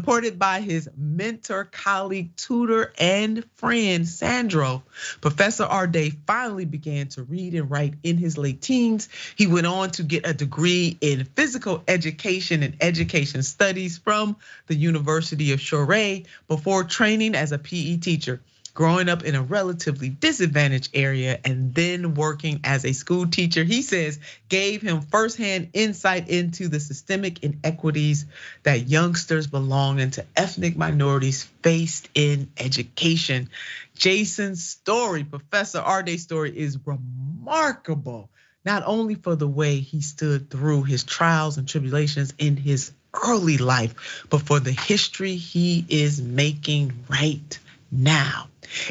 Supported by his mentor, colleague, tutor, and friend, Sandro, Professor Arday finally began to read and write in his late teens. He went on to get a degree in physical education and education studies from the University of Shorey before training as a PE teacher. Growing up in a relatively disadvantaged area and then working as a school teacher, he says, gave him firsthand insight into the systemic inequities that youngsters belonging to ethnic minorities faced in education. Jason's story, Professor Arday's story, is remarkable, not only for the way he stood through his trials and tribulations in his early life, but for the history he is making right now.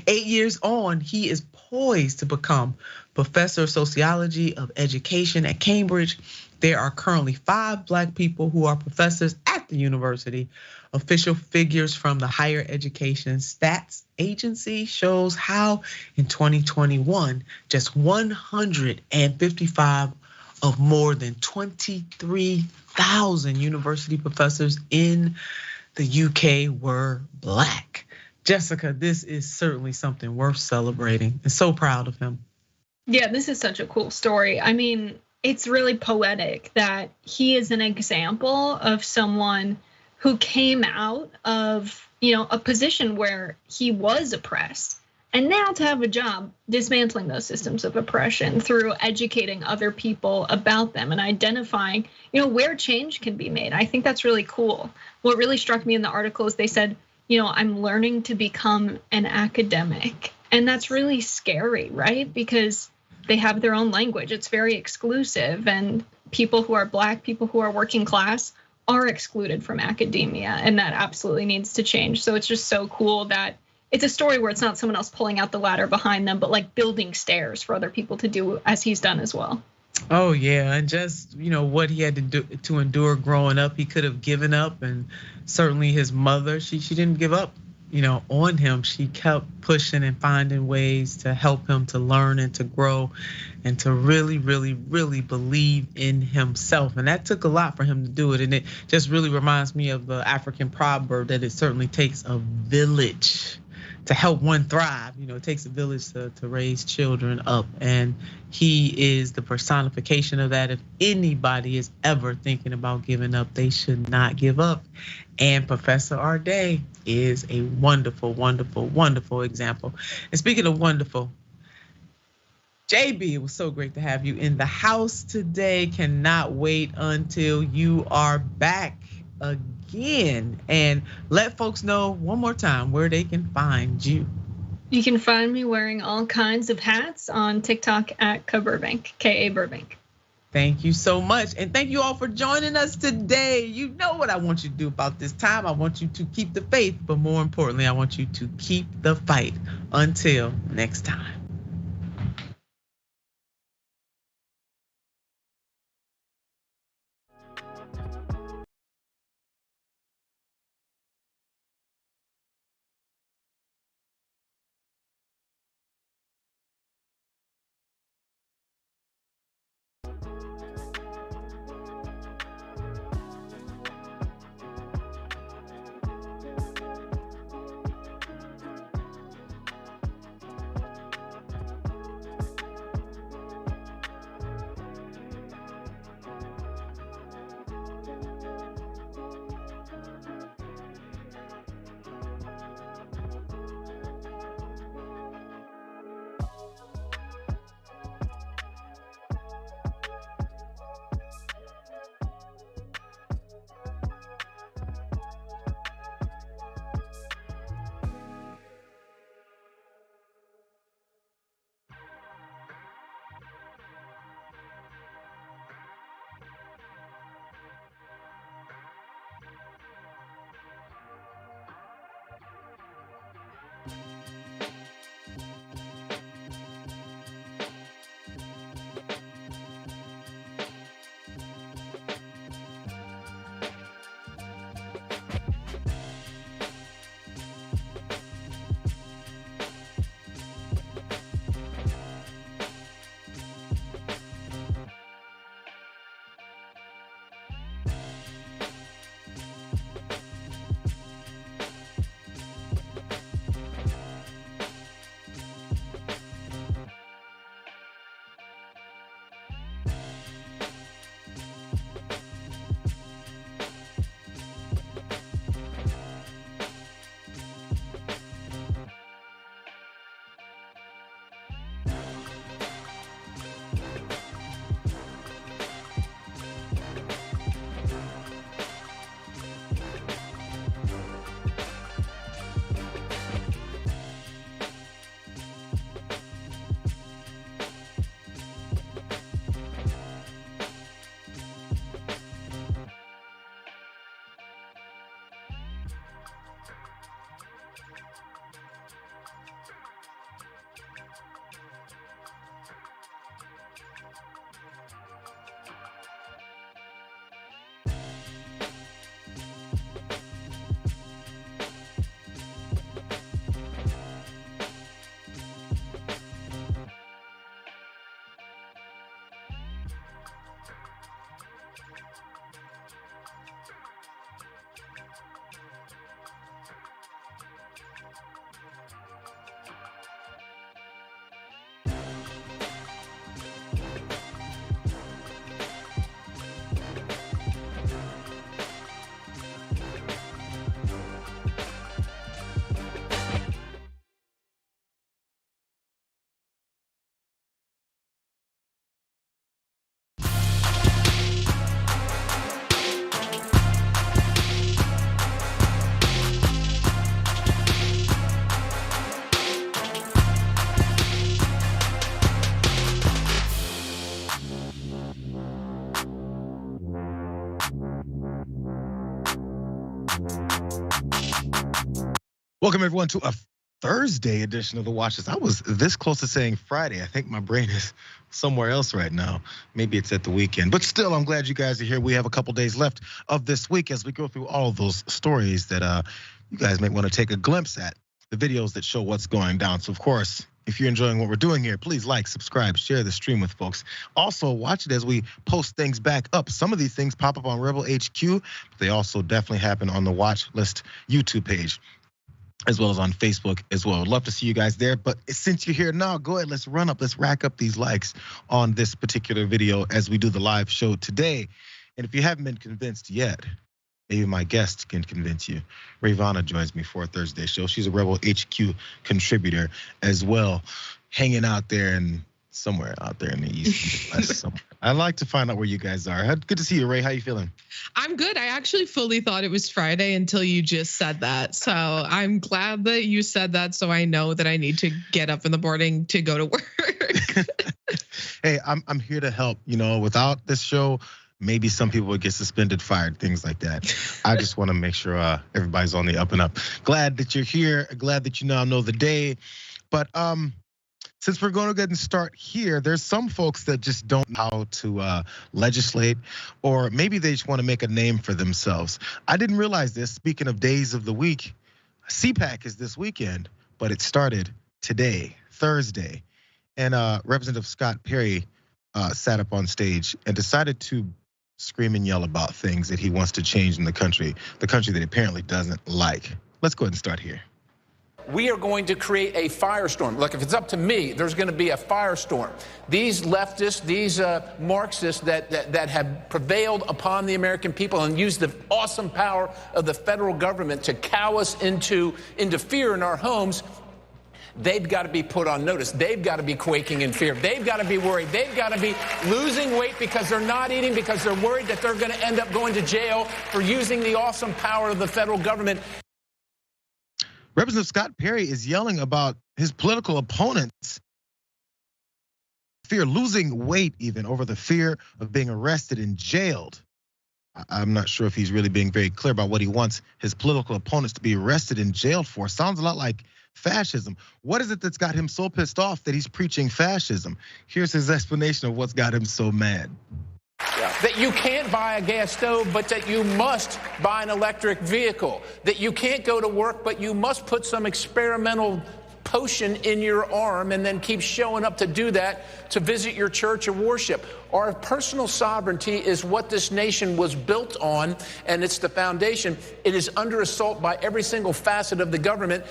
8 years on, he is poised to become professor of sociology of education at Cambridge. There are currently 5 Black people who are professors at the university. Official figures from the Higher Education Stats Agency shows how in 2021, just 155 of more than 23,000 university professors in the UK were Black. Jessica, this is certainly something worth celebrating, and so proud of him. Yeah, this is such a cool story. I mean, it's really poetic that he is an example of someone who came out of, a position where he was oppressed, and now to have a job dismantling those systems of oppression through educating other people about them and identifying, where change can be made. I think that's really cool. What really struck me in the article is they said, I'm learning to become an academic. And that's really scary, right? Because they have their own language. It's very exclusive. And people who are Black, people who are working class are excluded from academia. And that absolutely needs to change. So it's just so cool that it's a story where it's not someone else pulling out the ladder behind them, but like building stairs for other people to do as he's done as well. Oh yeah, and just what he had to do to endure growing up, he could have given up, and certainly his mother, she didn't give up, on him. She kept pushing and finding ways to help him to learn and to grow, and to really, really, really believe in himself. And that took a lot for him to do it. And it just really reminds me of the African proverb that it certainly takes a village to help one thrive. It takes a village to raise children up. And he is the personification of that. If anybody is ever thinking about giving up, they should not give up. And Professor Arday is a wonderful, wonderful, wonderful example. And speaking of wonderful, JB, it was so great to have you in the house today. Cannot wait until you are back again, and let folks know one more time where they can find you. You can find me wearing all kinds of hats on TikTok at Burbank, K.A. Burbank. Thank you so much, and thank you all for joining us today. You know what I want you to do about this time. I want you to keep the faith, but more importantly, I want you to keep the fight. Until next time. Welcome everyone to a Thursday edition of The Watch List. I was this close to saying Friday. I think my brain is somewhere else right now. Maybe it's at the weekend, but still, I'm glad you guys are here. We have a couple days left of this week as we go through all of those stories that you guys might want to take a glimpse at, the videos that show what's going down. So of course, if you're enjoying what we're doing here, please like, subscribe, share the stream with folks. Also, watch it as we post things back up. Some of these things pop up on Rebel HQ, but they also definitely happen on the Watch List YouTube page, as well as on Facebook as well. I'd love to see you guys there. But since you're here now, go ahead, let's rack up these likes on this particular video as we do the live show today. And if you haven't been convinced yet, maybe my guest can convince you. Rayyvana joins me for a Thursday show. She's a Rebel HQ contributor as well, hanging out there and somewhere out there in the East Midwest somewhere. I'd like to find out where you guys are. Good to see you, Ray. How you feeling? I'm good. I actually fully thought it was Friday until you just said that. So I'm glad that you said that, so I know that I need to get up in the morning to go to work. Hey, I'm here to help. You know, without this show, maybe some people would get suspended, fired, things like that. I just want to make sure everybody's on the up and up. Glad that you're here. Glad that you now know the day. But since we're going to go ahead and start here, there's some folks that just don't know how to legislate, or maybe they just want to make a name for themselves. I didn't realize this. Speaking of days of the week, CPAC is this weekend, but it started today, Thursday. And Representative Scott Perry sat up on stage and decided to scream and yell about things that he wants to change in the country that he apparently doesn't like. Let's go ahead and start here. We are going to create a firestorm. Look, if it's up to me, there's going to be a firestorm. These leftists, these Marxists that have prevailed upon the American people and used the awesome power of the federal government to cow us into fear in our homes, they've got to be put on notice. They've got to be quaking in fear. They've got to be worried. They've got to be losing weight because they're not eating, because they're worried that they're going to end up going to jail for using the awesome power of the federal government. Representative Scott Perry is yelling about his political opponents' fear, losing weight even over the fear of being arrested and jailed. I'm not sure if he's really being very clear about what he wants his political opponents to be arrested and jailed for. Sounds a lot like fascism. What is it that's got him so pissed off that he's preaching fascism? Here's his explanation of what's got him so mad. That you can't buy a gas stove, but that you must buy an electric vehicle. That you can't go to work, but you must put some experimental potion in your arm and then keep showing up to do that, to visit your church or worship. Our personal sovereignty is what this nation was built on, and it's the foundation. It is under assault by every single facet of the government.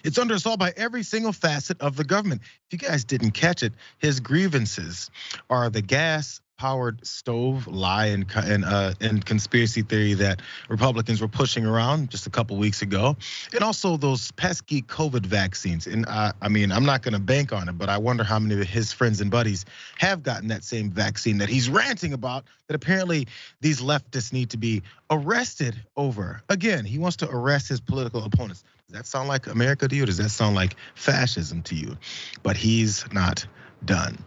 It's under assault by every single facet of the government. If you guys didn't catch it, his grievances are the gas-powered stove lie and conspiracy theory that Republicans were pushing around just a couple weeks ago, and also those pesky COVID vaccines. And I mean, I'm not going to bank on it, but I wonder how many of his friends and buddies have gotten that same vaccine that he's ranting about, that apparently these leftists need to be arrested over. Again, he wants to arrest his political opponents. Does that sound like America to you? Does that sound like fascism to you? But he's not done.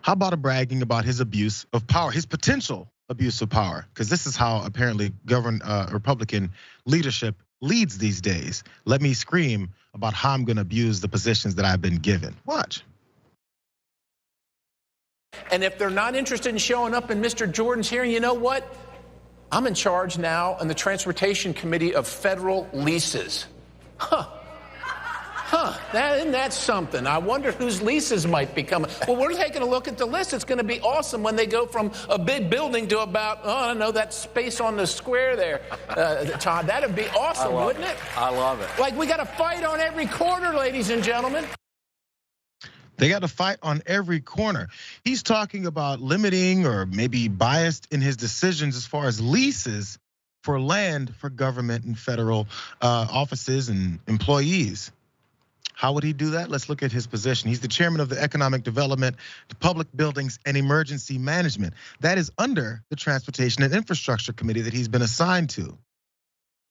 How about bragging about his abuse of power, his potential abuse of power? Because this is how apparently Republican leadership leads these days. Let me scream about how I'm going to abuse the positions that I've been given. Watch. And if they're not interested in showing up in Mr. Jordan's hearing, you know what? I'm in charge now in the Transportation Committee of Federal Leases. Isn't that something? I wonder whose leases might be coming. Well, we're taking a look at the list. It's going to be awesome when they go from a big building to about, I don't know, that space on the square there, Todd. That'd be awesome, wouldn't it? I love it. Like, we got to fight on every corner, ladies and gentlemen. They got to fight on every corner. He's talking about limiting or maybe biased in his decisions as far as leases for land for government and federal offices and employees. How would he do that? Let's look at his position. He's the chairman of the Economic Development, Public Buildings, and Emergency Management. That is under the Transportation and Infrastructure Committee that he's been assigned to.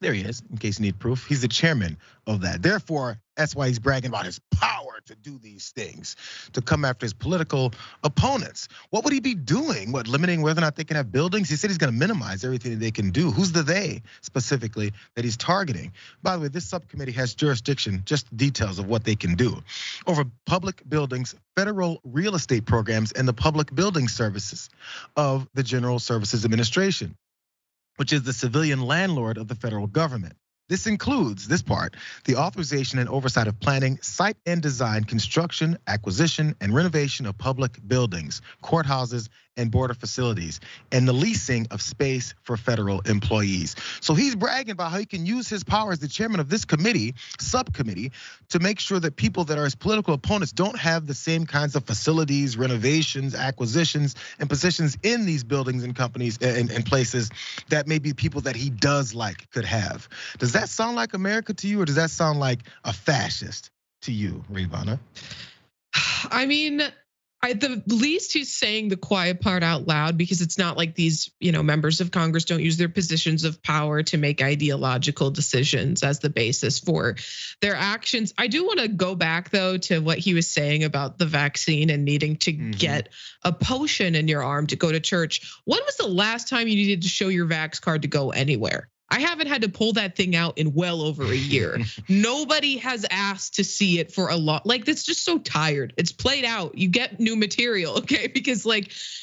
There he is, in case you need proof. He's the chairman of that. Therefore, that's why he's bragging about his power to do these things, to come after his political opponents. What would he be doing? What, limiting whether or not they can have buildings? He said he's gonna minimize everything that they can do. Who's the they specifically that he's targeting? By the way, this subcommittee has jurisdiction, just the details of what they can do, over public buildings, federal real estate programs, and the public building services of the General Services Administration, which is the civilian landlord of the federal government. This includes, this part, the authorization and oversight of planning, site and design, construction, acquisition, and renovation of public buildings, courthouses, and border facilities, and the leasing of space for federal employees. So he's bragging about how he can use his power as the chairman of this committee, subcommittee, to make sure that people that are his political opponents don't have the same kinds of facilities, renovations, acquisitions, and positions in these buildings and companies and places that maybe people that he does like could have. Does that sound like America to you, or does that sound like a fascist to you, Rayyvana? I mean, at the least he's saying the quiet part out loud, because it's not like these, members of Congress don't use their positions of power to make ideological decisions as the basis for their actions. I do want to go back though to what he was saying about the vaccine and needing to get a potion in your arm to go to church. When was the last time you needed to show your vax card to go anywhere? I haven't had to pull that thing out in well over a year. Nobody has asked to see it for a lot. Like, it's just so tired. It's played out. You get new material, okay? Because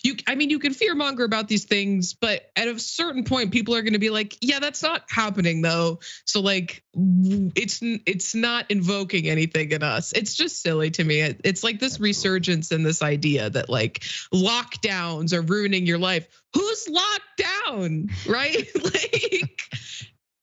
you can fearmonger about these things, but at a certain point, people are gonna be like, yeah, that's not happening though. So it's not invoking anything in us. It's just silly to me. It's like this resurgence in this idea that lockdowns are ruining your life. Who's locked down, right?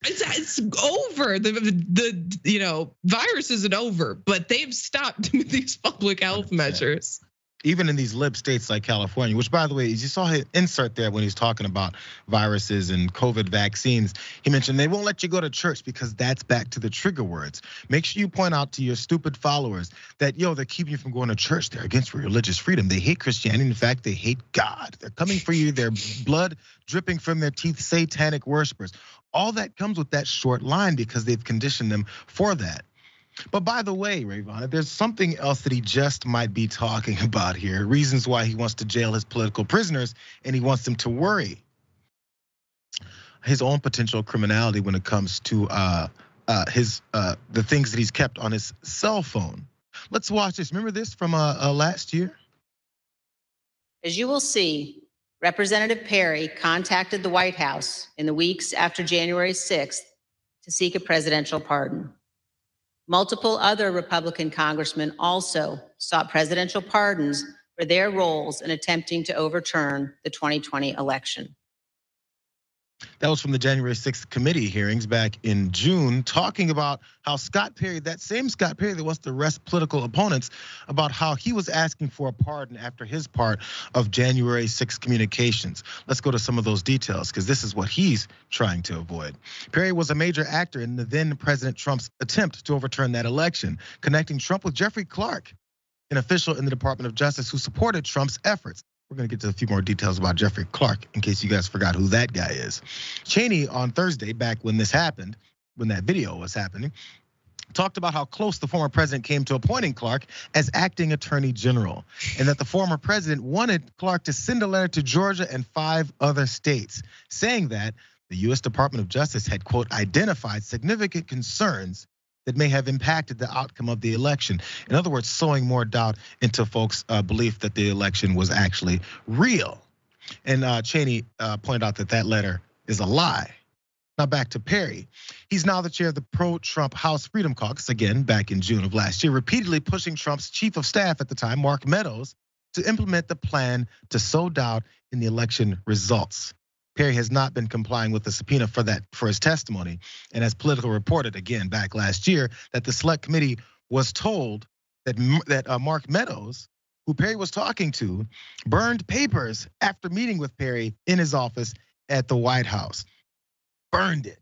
It's over. The virus isn't over, but they've stopped with these public health measures. Even in these lib states like California, which by the way, you saw his insert there when he's talking about viruses and COVID vaccines. He mentioned they won't let you go to church because that's back to the trigger words. Make sure you point out to your stupid followers that, they're keeping you from going to church. They're against religious freedom. They hate Christianity. In fact, they hate God. They're coming for you. Their blood dripping from their teeth, satanic worshipers. All that comes with that short line because they've conditioned them for that. But by the way, Rayyvana, there's something else that he just might be talking about here. Reasons why he wants to jail his political prisoners and he wants them to worry. His own potential criminality when it comes to the things that he's kept on his cell phone. Let's watch this. Remember this from last year? As you will see, Representative Perry contacted the White House in the weeks after January 6th to seek a presidential pardon. Multiple other Republican congressmen also sought presidential pardons for their roles in attempting to overturn the 2020 election. That was from the January 6th committee hearings back in June, talking about how Scott Perry, that same Scott Perry that wants to arrest political opponents, about how he was asking for a pardon after his part of January 6th communications. Let's go to some of those details because this is what he's trying to avoid. Perry was a major actor in the then President Trump's attempt to overturn that election, connecting Trump with Jeffrey Clark, an official in the Department of Justice who supported Trump's efforts. We're gonna get to a few more details about Jeffrey Clark in case you guys forgot who that guy is. Cheney on Thursday, back when this happened, when that video was happening, talked about how close the former president came to appointing Clark as acting attorney general, and that the former president wanted Clark to send a letter to Georgia and 5 other states, saying that the US Department of Justice had, quote, identified significant concerns that may have impacted the outcome of the election. In other words, sowing more doubt into folks' belief that the election was actually real. And Cheney pointed out that letter is a lie. Now back to Perry. He's now the chair of the pro-Trump House Freedom Caucus, again, back in June of last year, repeatedly pushing Trump's chief of staff at the time, Mark Meadows, to implement the plan to sow doubt in the election results. Perry has not been complying with the subpoena for his testimony, and as Politico reported again back last year that the select committee was told that Mark Meadows, who Perry was talking to, burned papers after meeting with Perry in his office at the White House. Burned it.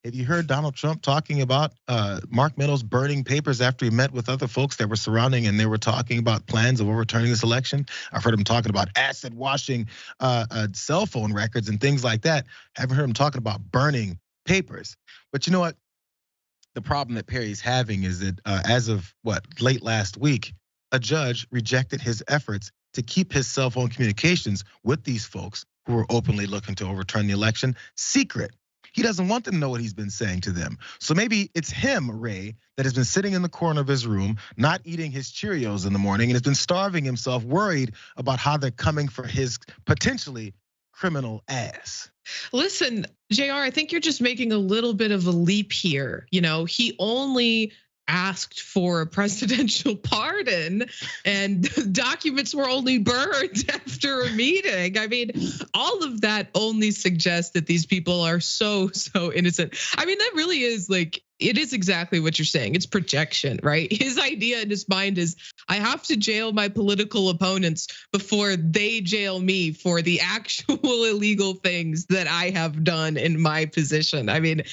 Have you heard Donald Trump talking about Mark Meadows burning papers after he met with other folks that were surrounding and they were talking about plans of overturning this election? I've heard him talking about acid washing cell phone records and things like that. Haven't heard him talking about burning papers. But you know what? The problem that Perry's having is that as of late last week, a judge rejected his efforts to keep his cell phone communications with these folks who were openly looking to overturn the election secret. He doesn't want them to know what he's been saying to them. So maybe it's him, Ray, that has been sitting in the corner of his room, not eating his Cheerios in the morning, and has been starving himself, worried about how they're coming for his potentially criminal ass. Listen, JR, I think you're just making a little bit of a leap here. You know, he only asked for a presidential pardon and documents were only burned after a meeting. I mean, all of that only suggests that these people are so innocent. I mean, that really is like, it is exactly what you're saying. It's projection, right? His idea in his mind is, I have to jail my political opponents before they jail me for the actual illegal things that I have done in my position. I mean,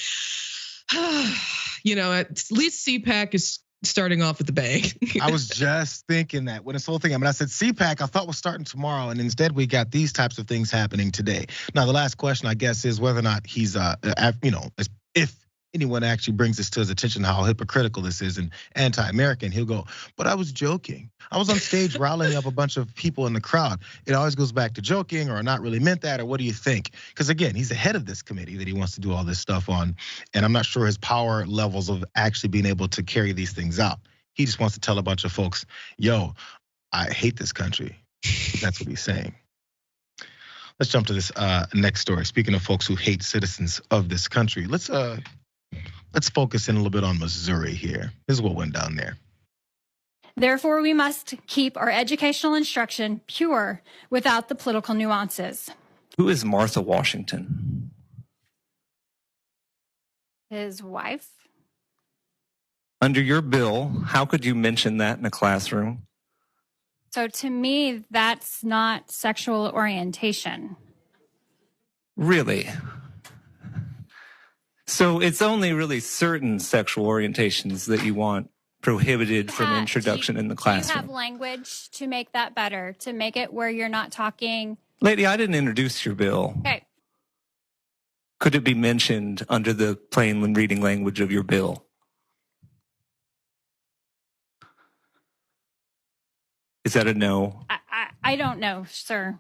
you know, at least CPAC is starting off with the bang. I was just thinking that when this whole thing, I said CPAC, I thought was starting tomorrow, and instead we got these types of things happening today. Now, the last question, I guess, is whether or not he's, if anyone actually brings this to his attention, how hypocritical this is and anti-American, he'll go, but I was joking. I was on stage riling up a bunch of people in the crowd. It always goes back to joking or not really meant that, or what do you think? Because again, he's the head of this committee that he wants to do all this stuff on. And I'm not sure his power levels of actually being able to carry these things out. He just wants to tell a bunch of folks, yo, I hate this country. That's what he's saying. Let's jump to this next story. Speaking of folks who hate citizens of this country, let's focus in a little bit on Missouri here. This is what went down there. Therefore, we must keep our educational instruction pure without the political nuances. Who is Martha Washington? His wife. Under your bill, how could you mention that in a classroom? So to me, that's not sexual orientation. Really? So it's only really certain sexual orientations that you want prohibited from introduction in the classroom. You have language to make that better, to make it where you're not talking. Lady, I didn't introduce your bill. Okay. Could it be mentioned under the plain reading language of your bill? Is that a no? I don't know, sir.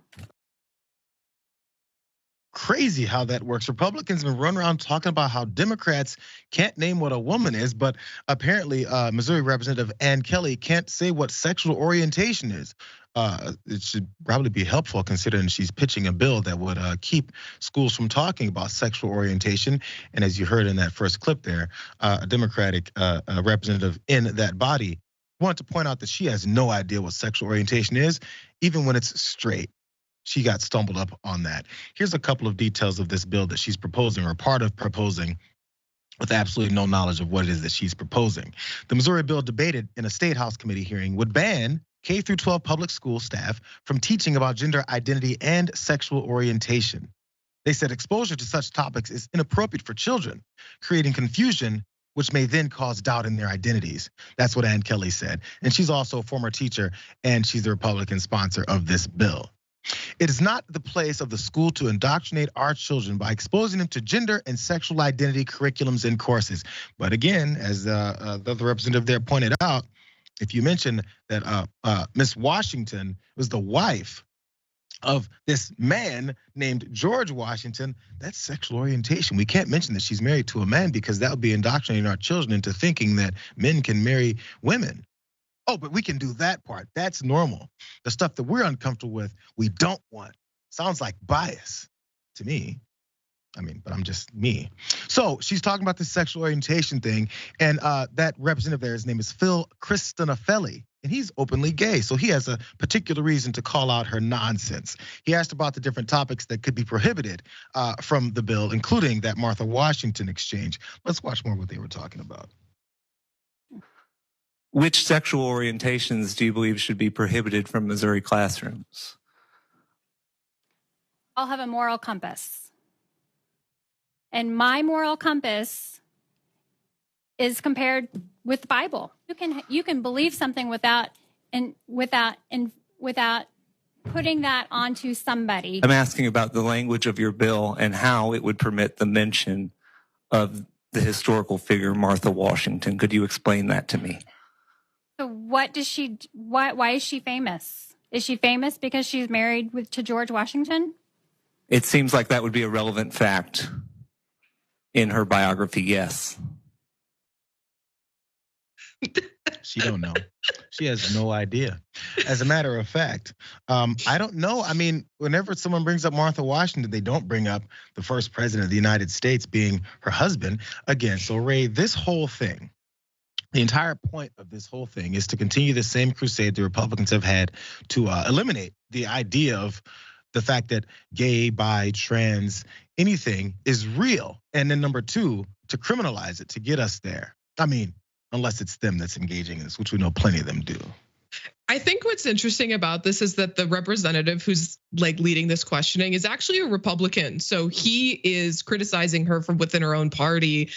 Crazy how that works. Republicans have been running around talking about how Democrats can't name what a woman is, but apparently Missouri Representative Ann Kelly can't say what sexual orientation is. It should probably be helpful considering she's pitching a bill that would keep schools from talking about sexual orientation. And as you heard in that first clip there, a Democratic representative in that body wanted to point out that she has no idea what sexual orientation is, even when it's straight. She got stumbled up on that. Here's a couple of details of this bill that she's proposing, or part of proposing, with absolutely no knowledge of what it is that she's proposing. The Missouri bill, debated in a State House committee hearing, would ban K-12 public school staff from teaching about gender identity and sexual orientation. They said exposure to such topics is inappropriate for children, creating confusion, which may then cause doubt in their identities. That's what Ann Kelly said. And she's also a former teacher, and she's the Republican sponsor of this bill. It is not the place of the school to indoctrinate our children by exposing them to gender and sexual identity curriculums and courses. But again, as the other representative there pointed out, if you mention that Miss Washington was the wife of this man named George Washington, that's sexual orientation. We can't mention that she's married to a man because that would be indoctrinating our children into thinking that men can marry women. Oh, but we can do that part. That's normal. The stuff that we're uncomfortable with, we don't want. Sounds like bias to me. I mean, but I'm just me. So she's talking about this sexual orientation thing, and that representative there, his name is Phil Christonafelli, and he's openly gay. So he has a particular reason to call out her nonsense. He asked about the different topics that could be prohibited from the bill, including that Martha Washington exchange. Let's watch more of what they were talking about. Which sexual orientations do you believe should be prohibited from Missouri classrooms? I'll have a moral compass. And my moral compass is compared with the Bible. You can believe something without putting that onto somebody. I'm asking about the language of your bill and how it would permit the mention of the historical figure Martha Washington. Could you explain that to me? So why is she famous? Is she famous because she's married to George Washington? It seems like that would be a relevant fact in her biography, yes. She don't know. She has no idea. As a matter of fact, I don't know. I mean, whenever someone brings up Martha Washington, they don't bring up the first president of the United States being her husband. Again, so Ray, this whole thing, the entire point of this whole thing is to continue the same crusade the Republicans have had to eliminate the idea of the fact that gay, bi, trans, anything is real. And then number two, to criminalize it, to get us there. I mean, unless it's them that's engaging in this, which we know plenty of them do. I think what's interesting about this is that the representative who's like leading this questioning is actually a Republican. So he is criticizing her from within her own party,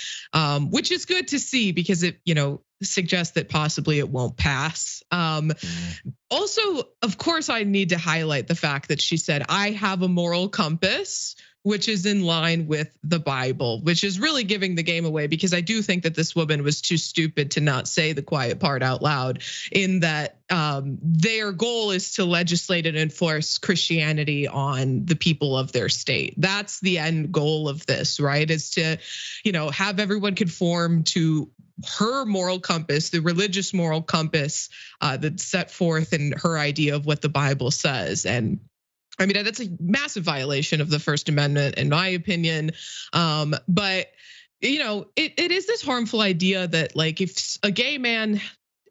which is good to see because it, suggests that possibly it won't pass. Also, of course, I need to highlight the fact that she said, I have a moral compass, which is in line with the Bible, which is really giving the game away because I do think that this woman was too stupid to not say the quiet part out loud in that their goal is to legislate and enforce Christianity on the people of their state. That's the end goal of this, right? Is to, have everyone conform to her moral compass, the religious moral compass that's set forth in her idea of what the Bible says. And I mean, that's a massive violation of the First Amendment, in my opinion. But it is this harmful idea that like if a gay man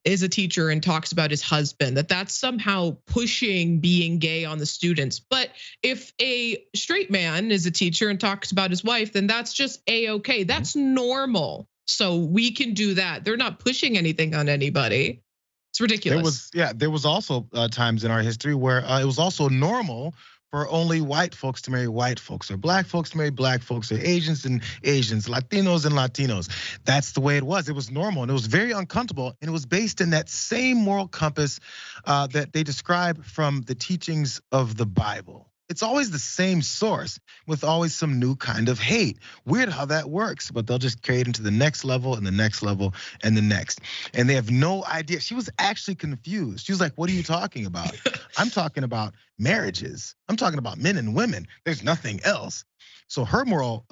is a teacher and talks about his husband, that's somehow pushing being gay on the students. But if a straight man is a teacher and talks about his wife, then that's just A-okay. That's normal. So we can do that. They're not pushing anything on anybody. It's ridiculous. There was also times in our history where it was also normal for only white folks to marry white folks, or black folks to marry black folks, or Asians and Asians, Latinos and Latinos. That's the way it was. It was normal and it was very uncomfortable. And it was based in that same moral compass that they describe from the teachings of the Bible. It's always the same source with always some new kind of hate. Weird how that works, but they'll just carry it into the next level and the next level and the next. And they have no idea. She was actually confused. She was like, what are you talking about? I'm talking about marriages. I'm talking about men and women. There's nothing else. So her moral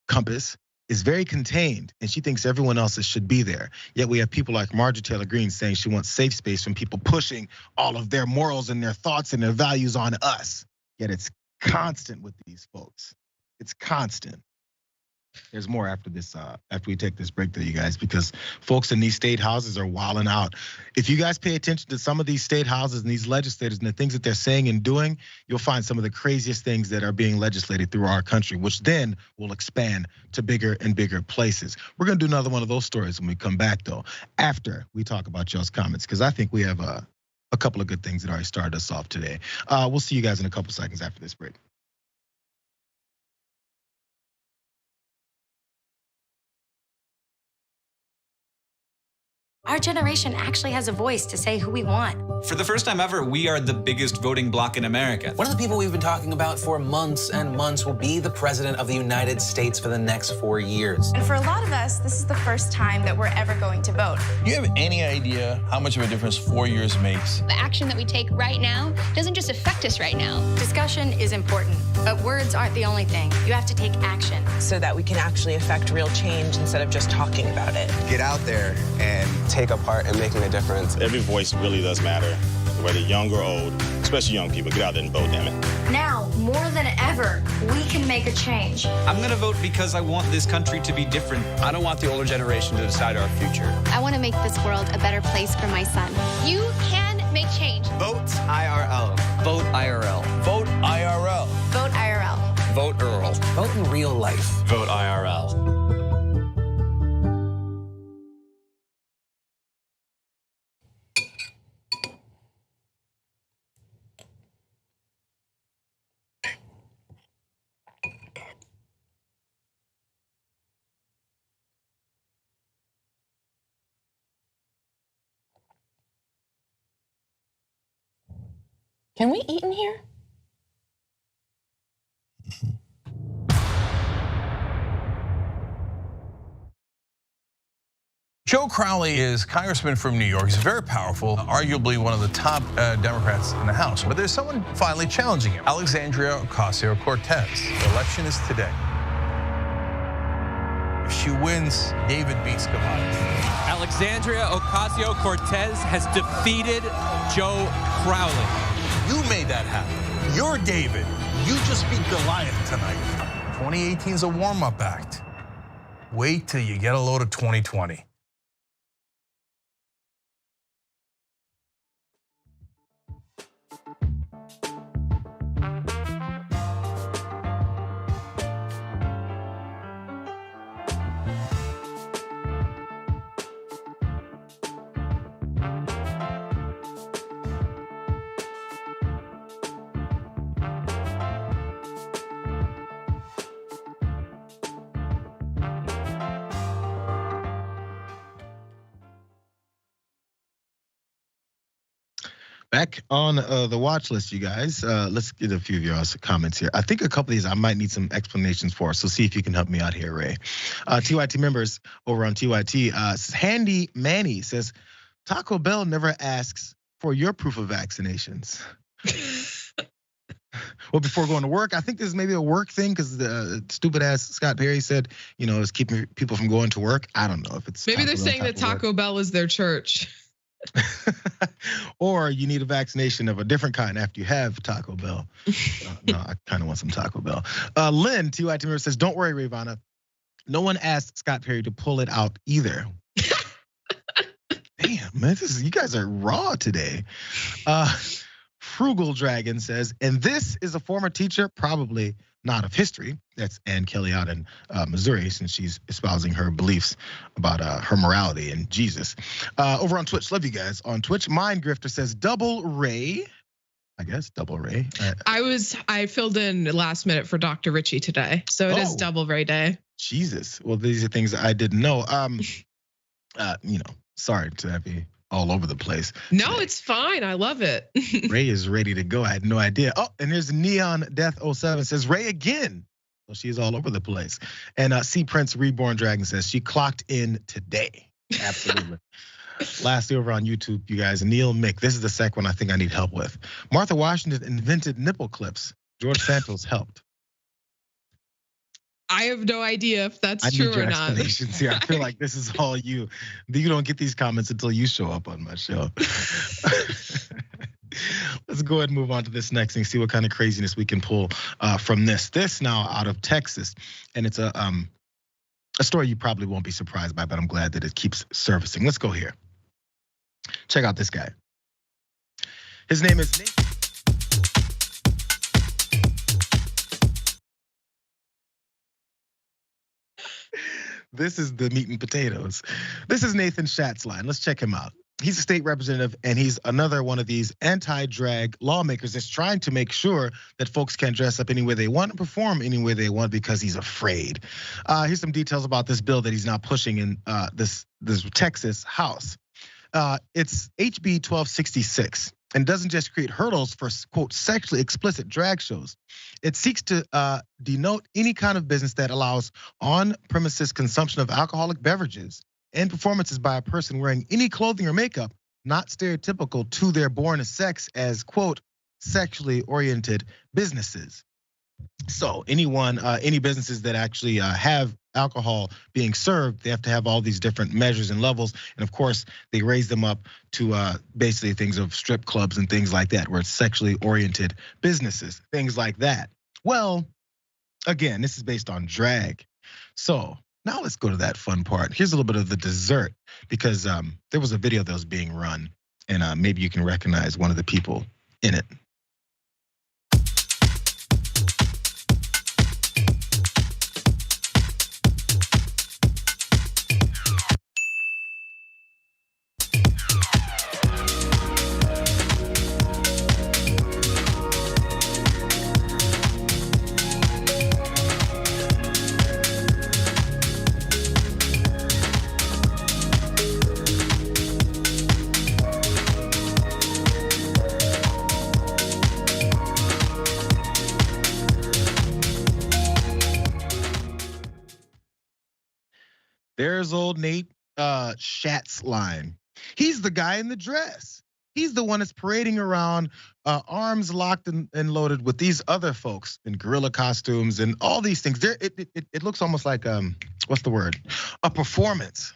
compass is very contained and she thinks everyone else's should be there. Yet we have people like Marjorie Taylor Greene saying she wants safe space from people pushing all of their morals and their thoughts and their values on us. Yet it's constant with these folks. It's constant. There's more after this, after we take this break though, you guys, because folks in these state houses are wilding out. If you guys pay attention to some of these state houses and these legislators and the things that they're saying and doing, you'll find some of the craziest things that are being legislated through our country, which then will expand to bigger and bigger places. We're gonna do another one of those stories when we come back though, after we talk about y'all's comments, because I think we have a couple of good things that already started us off today. We'll see you guys in a couple seconds after this break. Our generation actually has a voice to say who we want. For the first time ever, we are the biggest voting bloc in America. One of the people we've been talking about for months and months will be the president of the United States for the next 4 years. And for a lot of us, this is the first time that we're ever going to vote. Do you have any idea how much of a difference 4 years makes? The action that we take right now doesn't just affect us right now. Discussion is important, but words aren't the only thing. You have to take action. So that we can actually affect real change instead of just talking about it. Get out there and take a part in making a difference. Every voice really does matter, whether young or old, especially young people. Get out there and vote, damn it. Now, more than ever, we can make a change. I'm gonna vote because I want this country to be different. I don't want the older generation to decide our future. I want to make this world a better place for my son. You can make change. Vote IRL. Vote IRL. Vote IRL. Vote IRL. Vote Earl. Vote in real life. Vote IRL. Can we eat in here? Joe Crowley is congressman from New York. He's very powerful, arguably one of the top Democrats in the House. But there's someone finally challenging him, Alexandria Ocasio-Cortez. The election is today. If she wins, David beats Goliath. Alexandria Ocasio-Cortez has defeated Joe Crowley. You made that happen. You're David. You just beat Goliath tonight. 2018 is a warm-up act. Wait till you get a load of 2020. Back on the watch list, you guys. Let's get a few of your comments here. I think a couple of these I might need some explanations for, so see if you can help me out here, Ray. TYT members over on TYT, Handy Manny says, Taco Bell never asks for your proof of vaccinations. Well, before going to work, I think this is maybe a work thing because the stupid ass Scott Perry said, it's keeping people from going to work. I don't know if it's maybe they're saying that Taco Bell is their church. Or you need a vaccination of a different kind after you have Taco Bell. No, I kind of want some Taco Bell. Lynn, TYT member, says, don't worry, Rayyvana. No one asked Scott Perry to pull it out either. Damn, man, you guys are raw today. Frugal Dragon says, and this is a former teacher, probably not of history. That's Ann Kelly out in Missouri, since she's espousing her beliefs about her morality and Jesus. Over on Twitch, love you guys on Twitch. Mind Grifter says, double Ray. I guess double Ray. I filled in last minute for Dr. Richie today, so it is double Ray day. Jesus. Well, these are things I didn't know. Sorry to have you all over the place. No, today. It's fine. I love it. Ray is ready to go. I had no idea. Oh, and here's Neon Death 07 says, Ray again. Well, she's all over the place. And C Prince Reborn Dragon says, she clocked in today. Absolutely. Lastly, over on YouTube, you guys, Neil Mick. This is the second one I think I need help with. Martha Washington invented nipple clips. George Santos helped. I have no idea if that's true or not. Here. I feel like this is all you. You don't get these comments until you show up on my show. Let's go ahead and move on to this next thing. See what kind of craziness we can pull from this. This now out of Texas, and it's a story you probably won't be surprised by, but I'm glad that it keeps surfacing. Let's go here. Check out this guy. His name is Nathan. This is the meat and potatoes. This is Nathan Schatzline. Let's check him out. He's a state representative, and he's another one of these anti-drag lawmakers that's trying to make sure that folks can dress up any way they want and perform any way they want because he's afraid. Here's some details about this bill that he's now pushing in this Texas House. It's HB 1266. And doesn't just create hurdles for, quote, sexually explicit drag shows. It seeks to denote any kind of business that allows on-premises consumption of alcoholic beverages and performances by a person wearing any clothing or makeup not stereotypical to their born sex as, quote, sexually oriented businesses. So anyone, any businesses that actually have alcohol being served, they have to have all these different measures and levels. And of course, they raise them up to basically things of strip clubs and things like that, where it's sexually oriented businesses, things like that. Well, again, this is based on drag. So now let's go to that fun part. Here's a little bit of the dessert, because there was a video that was being run, and maybe you can recognize one of the people in it. There's old Nate Shat's line. He's the guy in the dress. He's the one that's parading around, arms locked and loaded with these other folks in gorilla costumes and all these things. It looks almost like what's the word? A performance,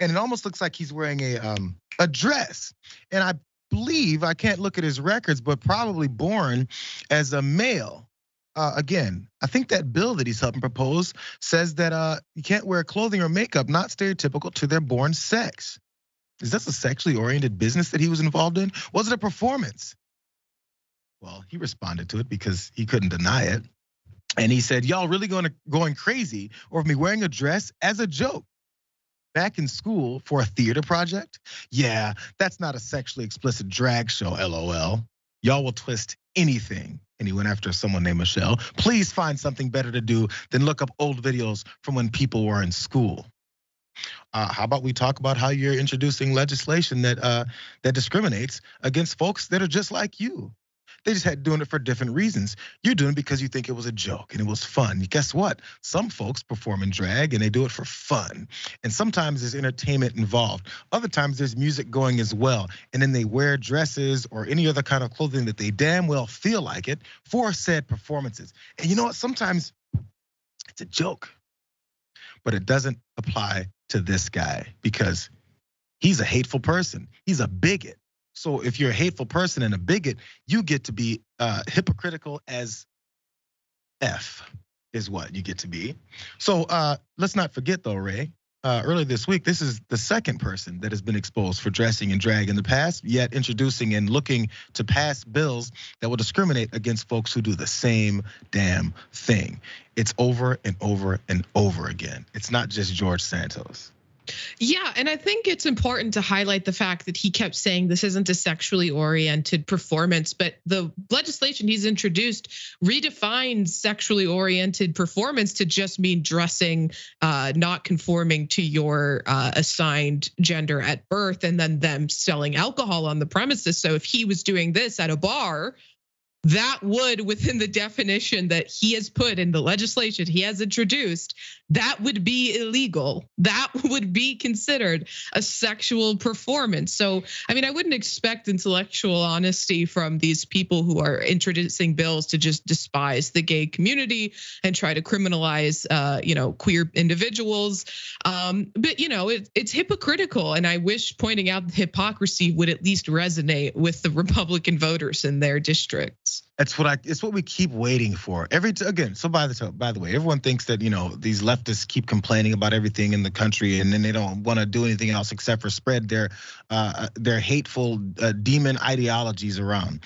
and it almost looks like he's wearing a dress. And I believe, I can't look at his records, but probably born as a male. Again, I think that bill that he's helping propose says that you can't wear clothing or makeup not stereotypical to their born sex. Is this a sexually oriented business that he was involved in? Was it a performance? Well, he responded to it because he couldn't deny it. And he said, y'all really going crazy over me wearing a dress as a joke back in school for a theater project? Yeah, that's not a sexually explicit drag show, LOL. Y'all will twist anything. And he went after someone named Michelle. Please find something better to do than look up old videos from when people were in school. How about we talk about how you're introducing legislation that discriminates against folks that are just like you? They just had doing it for different reasons. You're doing it because you think it was a joke and it was fun. Guess what? Some folks perform in drag and they do it for fun. And sometimes there's entertainment involved. Other times there's music going as well. And then they wear dresses or any other kind of clothing that they damn well feel like it for said performances. And you know what? Sometimes it's a joke, but it doesn't apply to this guy because he's a hateful person. He's a bigot. So if you're a hateful person and a bigot, you get to be hypocritical as F is what you get to be. So let's not forget though, Ray, earlier this week, this is the second person that has been exposed for dressing in drag in the past, yet introducing and looking to pass bills that will discriminate against folks who do the same damn thing. It's over and over and over again. It's not just George Santos. Yeah, and I think it's important to highlight the fact that he kept saying this isn't a sexually oriented performance, but the legislation he's introduced redefines sexually oriented performance to just mean dressing, not conforming to your assigned gender at birth, and then them selling alcohol on the premises. So if he was doing this at a bar, that would, within the definition that he has put in the legislation he has introduced, that would be illegal. That would be considered a sexual performance. So, I mean, I wouldn't expect intellectual honesty from these people who are introducing bills to just despise the gay community and try to criminalize, queer individuals. But it's hypocritical, and I wish pointing out the hypocrisy would at least resonate with the Republican voters in their districts. It's what we keep waiting for. So by the way, everyone thinks that, these leftists keep complaining about everything in the country and then they don't want to do anything else except for spread their hateful demon ideologies around.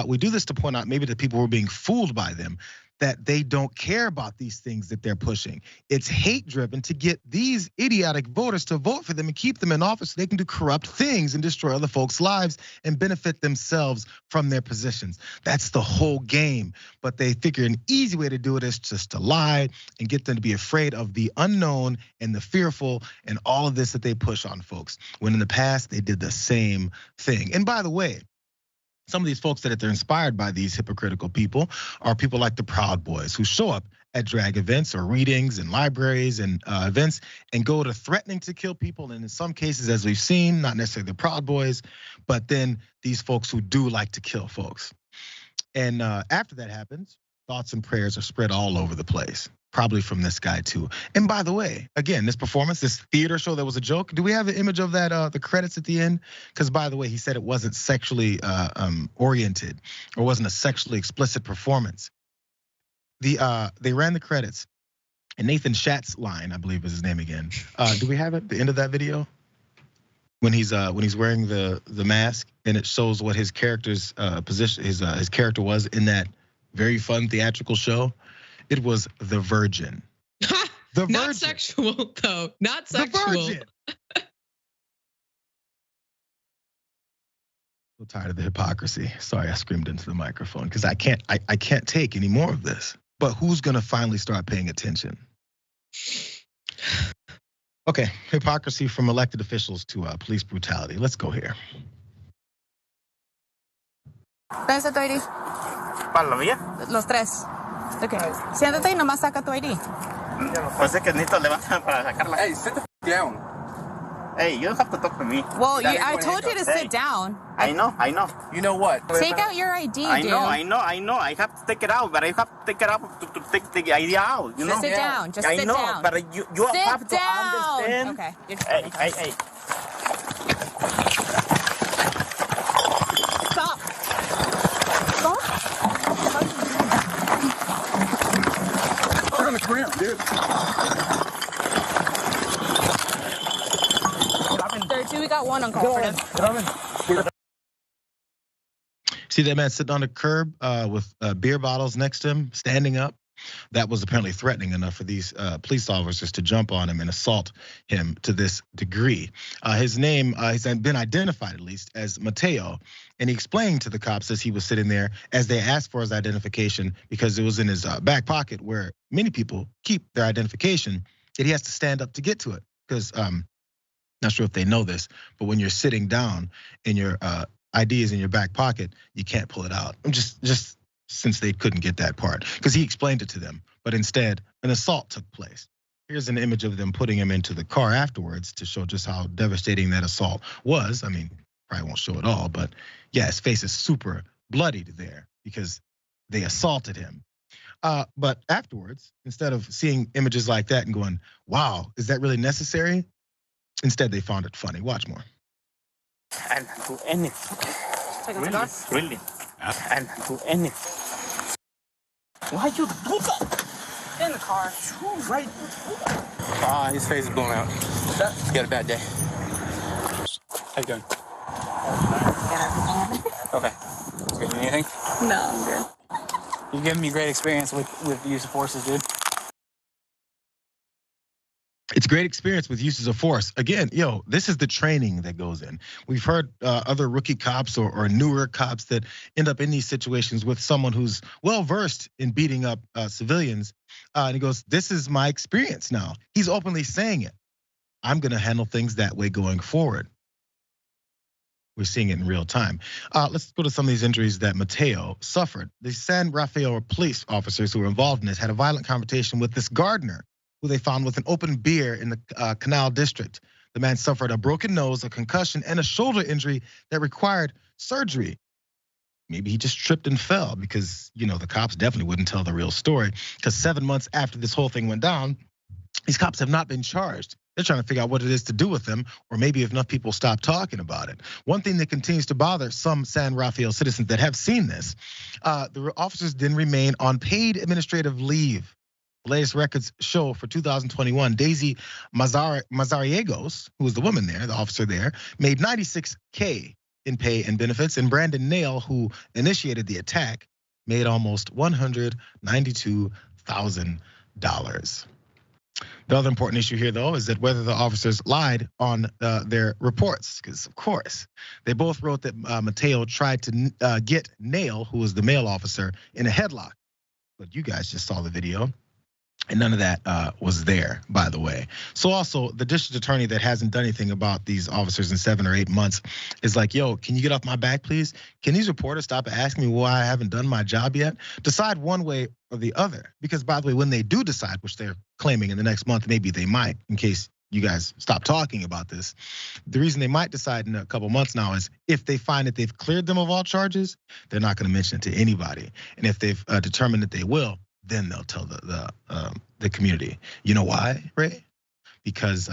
We do this to point out maybe to people who are being fooled by them, that they don't care about these things that they're pushing. It's hate driven to get these idiotic voters to vote for them and keep them in office so they can do corrupt things and destroy other folks' lives and benefit themselves from their positions. That's the whole game. But they figure an easy way to do it is just to lie and get them to be afraid of the unknown and the fearful and all of this that they push on folks. When in the past, they did the same thing. And by the way, some of these folks that are inspired by these hypocritical people are people like the Proud Boys who show up at drag events or readings and libraries and events and go to threatening to kill people. And in some cases, as we've seen, not necessarily the Proud Boys, but then these folks who do like to kill folks. And after that happens, thoughts and prayers are spread all over the place. Probably from this guy too. And by the way, again, this performance, this theater show that was a joke. Do we have an image of that, the credits at the end? Because by the way, he said it wasn't sexually oriented or wasn't a sexually explicit performance. They ran the credits, and Nathan Shat's line, I believe is his name again. Do we have it? The end of that video? When he's wearing the mask and it shows what his character's position, his character was in that very fun theatrical show. It was the Virgin. The Virgin. Not sexual though. Not sexual. The Virgin. So tired of the hypocrisy. Sorry, I screamed into the microphone because I can't take any more of this. But who's gonna finally start paying attention? Okay, hypocrisy from elected officials to police brutality. Let's go here. ¿Traes tu ID? ¿Para la mía? Los tres. Okay. Siéntate y nomás saca tu ID. Pues es que necesito levantar para sacarla. Hey, sit the f down. Hey, you don't have to talk to me. Well, I told you to sit down. I know. You know what? Take out your ID, dude. I know. I have to take it out, but I have to take it out to take the ID out. You know. Sit down. Just sit down. I know, but you have to understand. Okay. Hey. Stop. Put on the ground, dude. 32, we got one uncooperative. See that man sitting on the curb with beer bottles next to him, standing up? That was apparently threatening enough for these police officers to jump on him and assault him to this degree. His name, he's been identified at least as Mateo, and he explained to the cops as he was sitting there, as they asked for his identification, because it was in his back pocket where many people keep their identification, that he has to stand up to get to it. Because not sure if they know this, but when you're sitting down and your ID is in your back pocket, you can't pull it out. I'm just since they couldn't get that part, because he explained it to them, but instead an assault took place. Here's an image of them putting him into the car afterwards to show just how devastating that assault was. I mean, probably won't show it all, but yeah, his face is super bloodied there because they assaulted him. But afterwards, instead of seeing images like that and going, wow, is that really necessary? Instead, they found it funny. Watch more. And do anything. Really. And do anything. Why you do that? In the car. Right. His face is blown out. He got a bad day. How you doing? Okay. You need anything? No, I'm good. You're giving me great experience with the use of forces, dude. It's great experience with uses of force. Again, this is the training that goes in. We've heard other rookie cops or newer cops that end up in these situations with someone who's well-versed in beating up civilians. And he goes, this is my experience now. He's openly saying it. I'm gonna handle things that way going forward. We're seeing it in real time. Let's go to some of these injuries that Mateo suffered. The San Rafael police officers who were involved in this had a violent confrontation with this gardener, who they found with an open beer in the Canal District. The man suffered a broken nose, a concussion, and a shoulder injury that required surgery. Maybe he just tripped and fell, because the cops definitely wouldn't tell the real story, because 7 months after this whole thing went down, these cops have not been charged. They're trying to figure out what it is to do with them, or maybe if enough people stop talking about it. One thing that continues to bother some San Rafael citizens that have seen this, the officers didn't remain on paid administrative leave. The latest records show for 2021, Daisy Mazariegos, who was the woman there, the officer there, made $96K in pay and benefits, and Brandon Nail, who initiated the attack, made almost $192,000. The other important issue here, though, is that whether the officers lied on their reports, because of course, they both wrote that Mateo tried to get Nail, who was the male officer, in a headlock. But you guys just saw the video. And none of that was there, by the way. So also, the district attorney that hasn't done anything about these officers in 7 or 8 months is like, yo, can you get off my back, please? Can these reporters stop asking me why I haven't done my job yet? Decide one way or the other. Because by the way, when they do decide, which they're claiming in the next month, maybe they might, in case you guys stop talking about this. The reason they might decide in a couple months now is if they find that they've cleared them of all charges, they're not gonna mention it to anybody. And if they've determined that they will, then they'll tell the community. You know why, Ray? Because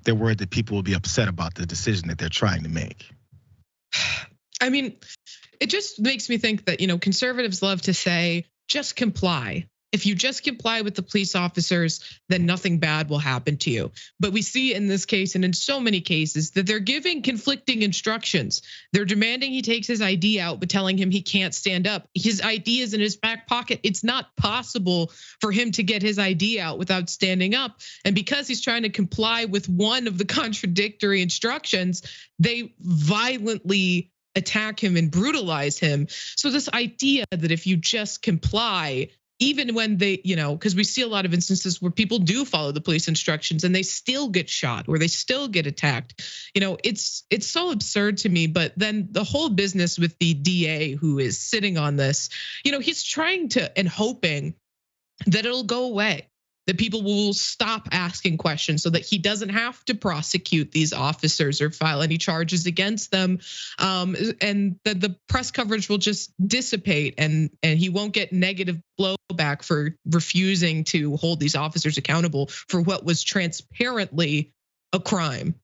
they're worried that people will be upset about the decision that they're trying to make. I mean, it just makes me think that, conservatives love to say, just comply. If you just comply with the police officers, then nothing bad will happen to you. But we see in this case and in so many cases that they're giving conflicting instructions. They're demanding he takes his ID out, but telling him he can't stand up. His ID is in his back pocket. It's not possible for him to get his ID out without standing up. And because he's trying to comply with one of the contradictory instructions, they violently attack him and brutalize him. So this idea that if you just comply, even when they, because we see a lot of instances where people do follow the police instructions and they still get shot or they still get attacked. It's so absurd to me. But then the whole business with the DA who is sitting on this, he's trying to and hoping that it'll go away. that people will stop asking questions so that he doesn't have to prosecute these officers or file any charges against them. And that the press coverage will just dissipate, and he won't get negative blowback for refusing to hold these officers accountable for what was transparently a crime.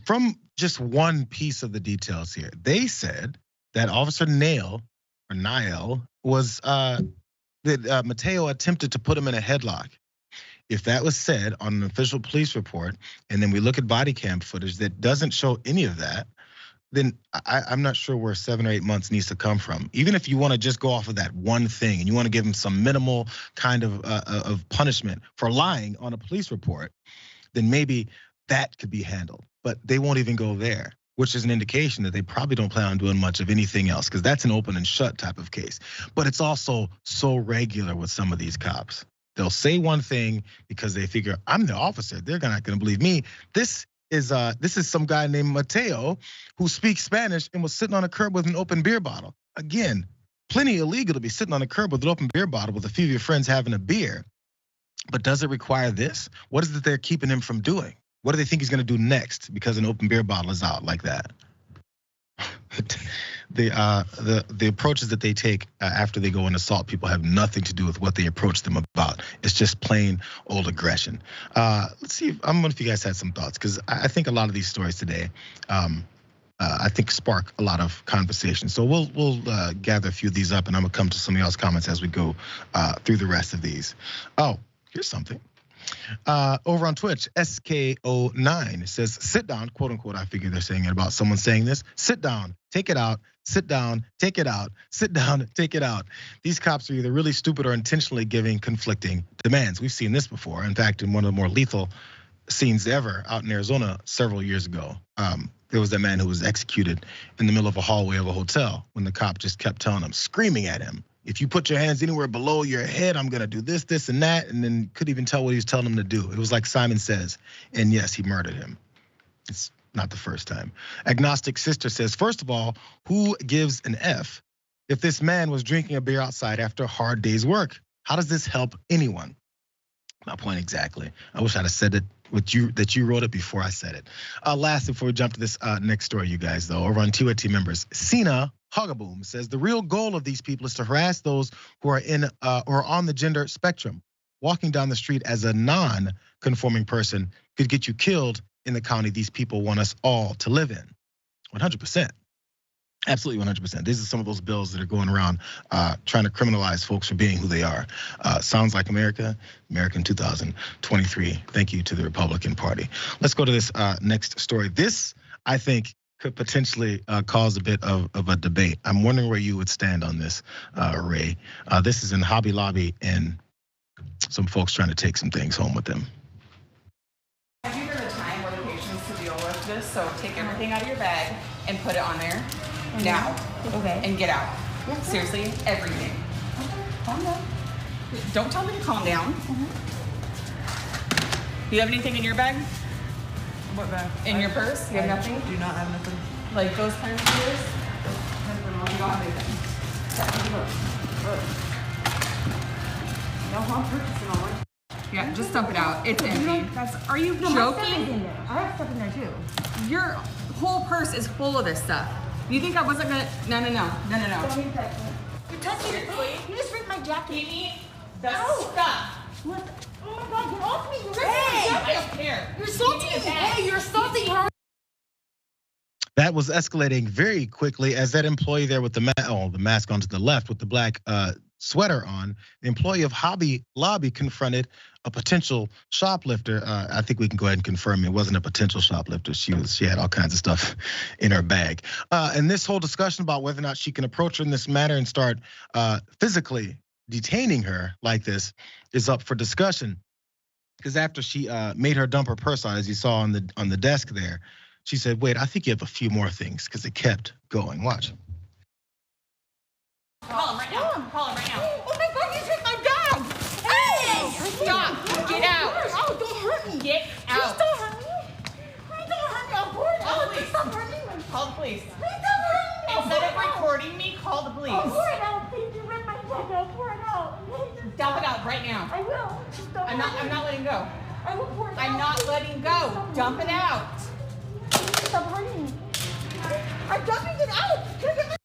From just one piece of the details here, they said that Officer Niall was that Mateo attempted to put him in a headlock. If that was said on an official police report, and then we look at body cam footage that doesn't show any of that, then I'm not sure where 7 or 8 months needs to come from. Even if you want to just go off of that one thing and you want to give him some minimal kind of punishment for lying on a police report, then maybe that could be handled. But they won't even go there, which is an indication that they probably don't plan on doing much of anything else, because that's an open and shut type of case. But it's also so regular with some of these cops. They'll say one thing because they figure, I'm the officer, they're not gonna believe me. This is some guy named Mateo who speaks Spanish and was sitting on a curb with an open beer bottle. Again, plenty illegal to be sitting on a curb with an open beer bottle with a few of your friends having a beer. But does it require this? What is it they're keeping him from doing? What do they think he's gonna do next because an open beer bottle is out like that? The approaches that they take after they go and assault people have nothing to do with what they approach them about. It's just plain old aggression. Let's see. I'm wondering if you guys had some thoughts, because I think a lot of these stories today, I think spark a lot of conversation. So we'll gather a few of these up, and I'm gonna come to some of y'all's comments as we go through the rest of these. Oh, here's something. Over on Twitch, SKO9 says, sit down, quote unquote. I figure they're saying it about someone saying this. Sit down, take it out, sit down, take it out, sit down, take it out. These cops are either really stupid or intentionally giving conflicting demands. We've seen this before. In fact, in one of the more lethal scenes ever out in Arizona several years ago, there was that man who was executed in the middle of a hallway of a hotel when the cop just kept telling him, screaming at him, if you put your hands anywhere below your head, I'm gonna do this, this, and that. And then couldn't even tell what he was telling him to do. It was like Simon Says. And yes, he murdered him. It's not the first time. Agnostic Sister says, first of all, who gives an F if this man was drinking a beer outside after a hard day's work? How does this help anyone? My point exactly. I wish I'd have said it that you wrote it before I said it. Last, before we jump to this next story, you guys, though, over on TWT members, Sina Hugaboom says the real goal of these people is to harass those who are or on the gender spectrum. Walking down the street as a non-conforming person could get you killed in the county these people want us all to live in. 100%. Absolutely 100%. These are some of those bills that are going around trying to criminalize folks for being who they are. Sounds like America in 2023. Thank you to the Republican Party. Let's go to this next story. This, I think, could potentially cause a bit of a debate. I'm wondering where you would stand on this, Ray. This is in Hobby Lobby, and some folks trying to take some things home with them. Have you heard of time or the patience to deal with this? So take everything out of your bag and put it on there now. Okay. And get out. Yes, seriously, everything. Okay, calm down. Don't tell me to calm down. Do you have anything in your bag? What bag? In your purse? You have nothing? Do not have nothing. Like those kinds of things? You don't have anything. No harm purchasing all right. Yeah, just dump it out. It's empty. Are you joking? I have stuff in there too. Your whole purse is full of this stuff. You think I wasn't gonna? No. You're touching it. You just ripped my jacket. Give me the stuff. What? Oh my God, get off me. You're ripping my jacket. I don't care. You're assaulting me. Hey, you're assaulting her. That was escalating very quickly as that employee there with the mask on to the left with the black sweater on, the employee of Hobby Lobby confronted a potential shoplifter. I think we can go ahead and confirm it wasn't a potential shoplifter. She had all kinds of stuff in her bag. And this whole discussion about whether or not she can approach her in this manner and start physically detaining her like this is up for discussion. Because after she made her dump her purse out, as you saw on the desk there, she said, wait, I think you have a few more things, because it kept going. Watch. Call him right now. Call him right now. Oh my God, you took my bag. Hey! Stop. Get out. Oh, don't hurt me. Get out. Please don't hurt me. Please don't hurt me. I'll board. Call the police. Stop hurting me. Call the police. Please don't hurt me. Instead of recording me, call the police. I'll pour it out. Please, you ripped my jacket. I'll pour it out. Dump it out right now. I will. I'm not letting go. I will pour it I'm out. not letting go. Dump it out. Stop hurting me. I'm dumping it out. Can I get my...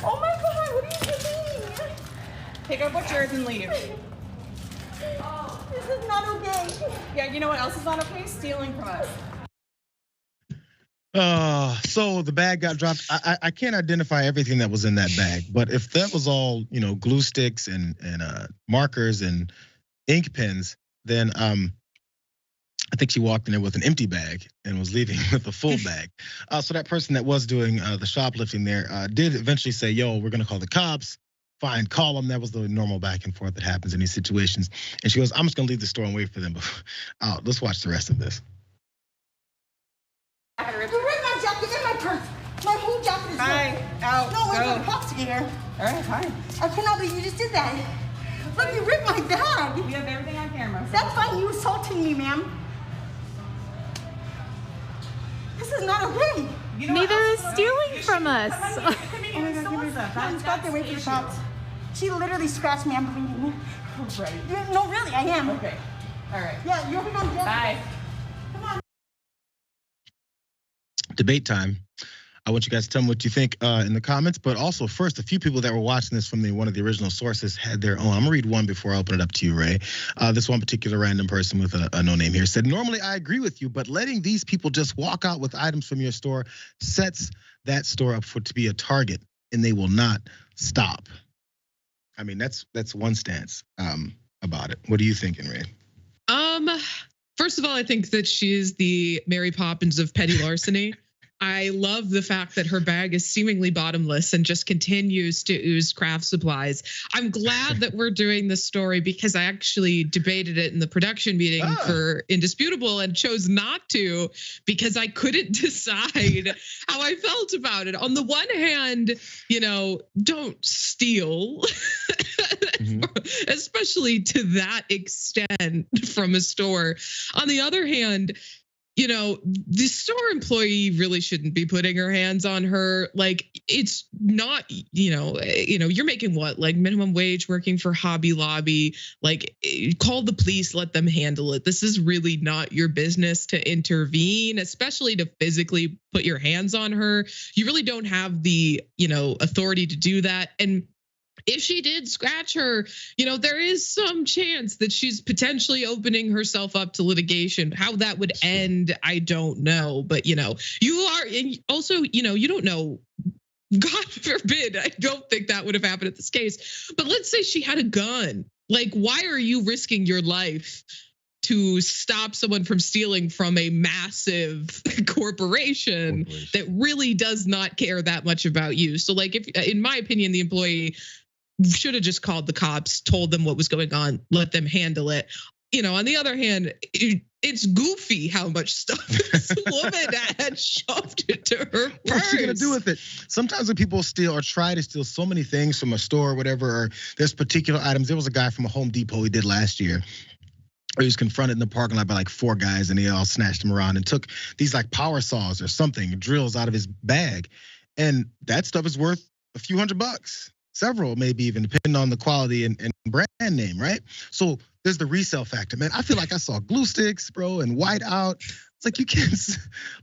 Oh my God, what are you doing? Pick up what's yours and leave. This is not okay. Yeah, you know what else is not okay? Stealing from us. So the bag got dropped. I can't identify everything that was in that bag, but if that was all, glue sticks and markers and ink pens, then I think she walked in there with an empty bag and was leaving with a full bag. So that person that was doing the shoplifting there did eventually say, "Yo, we're gonna call the cops." Fine, call them. That was the normal back and forth that happens in these situations. And she goes, "I'm just gonna leave the store and wait for them." Let's watch the rest of this. You ripped my jacket and my purse. My whole jacket is Fine, out, No, we're go. going to cops here. All right, fine. I cannot believe you just did that. Look, you ripped my bag. We have everything on camera. So That's fine. You assaulting me, ma'am. This is not okay. You know what Neither else is not stealing okay? from us. Come on, give me Oh my your God, give me stuff. Mom's got there waiting for the issue. cops. She literally scratched me. I'm believing me. Right. No, really, I am. Okay. All right. Yeah, you're going to Bye. Debate time. I want you guys to tell me what you think in the comments, but also first, a few people that were watching this from one of the original sources had their own. I'm gonna read one before I open it up to you, Ray. This one particular random person with a no name here said, "Normally I agree with you, but letting these people just walk out with items from your store sets that store up to be a target, and they will not stop." I mean, that's one stance about it. What are you thinking, Ray? First of all, I think that she is the Mary Poppins of petty larceny. I love the fact that her bag is seemingly bottomless and just continues to ooze craft supplies. I'm glad that we're doing this story because I actually debated it in the production meeting for Indisputable and chose not to because I couldn't decide how I felt about it. On the one hand, don't steal, especially to that extent from a store. On the other hand, the store employee really shouldn't be putting her hands on her. Like, it's not, you're making what, like minimum wage working for Hobby Lobby, like call the police, let them handle it. This is really not your business to intervene, especially to physically put your hands on her. You really don't have the, authority to do that. And if she did scratch her, there is some chance that she's potentially opening herself up to litigation. How that would end, I don't know. But, you are, and also, you don't know. God forbid, I don't think that would have happened in this case. But let's say she had a gun. Like, why are you risking your life to stop someone from stealing from a massive corporation that really does not care that much about you? So, like, if, in my opinion, the employee should have just called the cops, told them what was going on, let them handle it. On the other hand, it's goofy how much stuff this woman had shoved into her purse. What's she gonna do with it? Sometimes when people steal or try to steal so many things from a store or whatever, or there's particular items. There was a guy from a Home Depot he did last year. He was confronted in the parking lot by like 4 guys, and they all snatched him around and took these like power saws or something, drills out of his bag. And that stuff is worth a few $100. Several, maybe even, depending on the quality and brand name, right? So there's the resale factor, man. I feel like I saw glue sticks, bro, and white out. It's like you can't,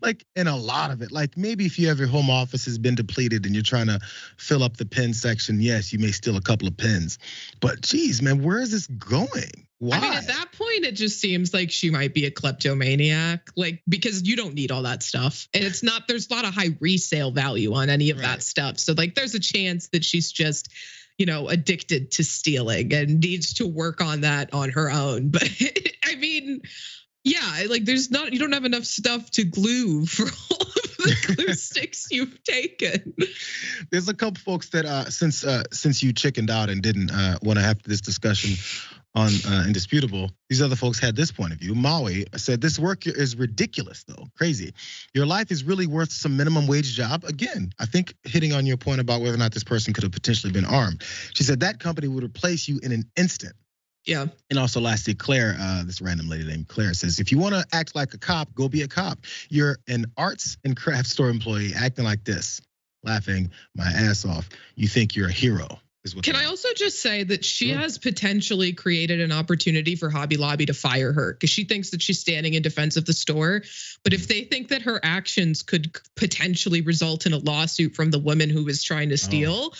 like, and a lot of it. Like, maybe if you have your home office has been depleted and you're trying to fill up the pen section, yes, you may steal a couple of pens. But geez, man, where is this going? Why? I mean, at that point, it just seems like she might be a kleptomaniac, like, because you don't need all that stuff. And it's not, there's not a high resale value on any of that stuff. So, like, there's a chance that she's just, addicted to stealing and needs to work on that on her own. But I mean, yeah, like, you don't have enough stuff to glue for all of the glue sticks you've taken. There's a couple folks that since you chickened out and didn't want to have this discussion on Indisputable, these other folks had this point of view. Maui said, "This work is ridiculous, though, crazy. Your life is really worth some minimum wage job." Again, I think hitting on your point about whether or not this person could have potentially been armed. She said that company would replace you in an instant. Yeah. And also lastly, Claire, this random lady named Claire says, "If you want to act like a cop, go be a cop. You're an arts and craft store employee acting like this, laughing my ass off. You think you're a hero." Can I also just say that she has potentially created an opportunity for Hobby Lobby to fire her because she thinks that she's standing in defense of the store. But if they think that her actions could potentially result in a lawsuit from the woman who was trying to steal,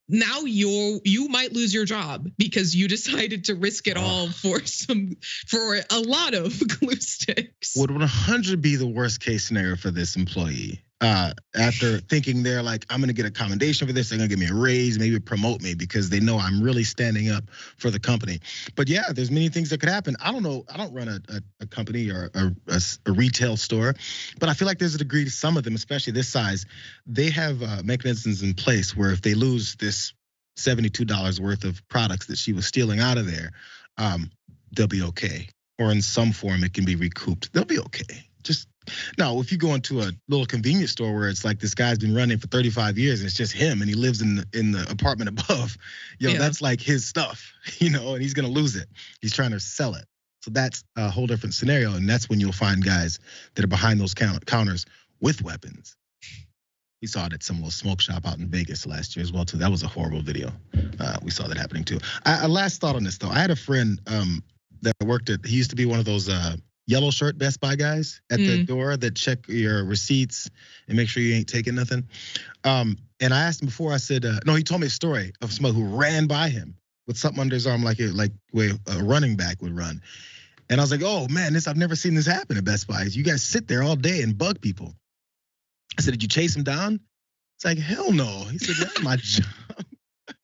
now you might lose your job because you decided to risk it all for a lot of glue sticks. Would 100 be the worst case scenario for this employee? After thinking they're like, I'm gonna get a commendation for this, they're gonna give me a raise, maybe promote me because they know I'm really standing up for the company. But yeah, there's many things that could happen. I don't know. I don't run a company or a retail store, but I feel like there's a degree to some of them, especially this size, they have mechanisms in place where if they lose this $72 worth of products that she was stealing out of there, they'll be okay. Or in some form, it can be recouped. They'll be okay. Just now, if you go into a little convenience store where it's like this guy's been running for 35 years and it's just him and he lives in the apartment above, that's like his stuff, and he's gonna lose it. He's trying to sell it. So that's a whole different scenario, and that's when you'll find guys that are behind those counters with weapons. We saw it at some little smoke shop out in Vegas last year as well too. That was a horrible video. We saw that happening too. A last thought on this though. I had a friend that worked he used to be one of those yellow shirt Best Buy guys at the door that check your receipts and make sure you ain't taking nothing. And I asked him before, I said, no, he told me a story of somebody who ran by him with something under his arm like way a running back would run. And I was like, oh man, I've never seen this happen at Best Buy. You guys sit there all day and bug people. I said, did you chase him down? It's like, hell no. He said, that's my job.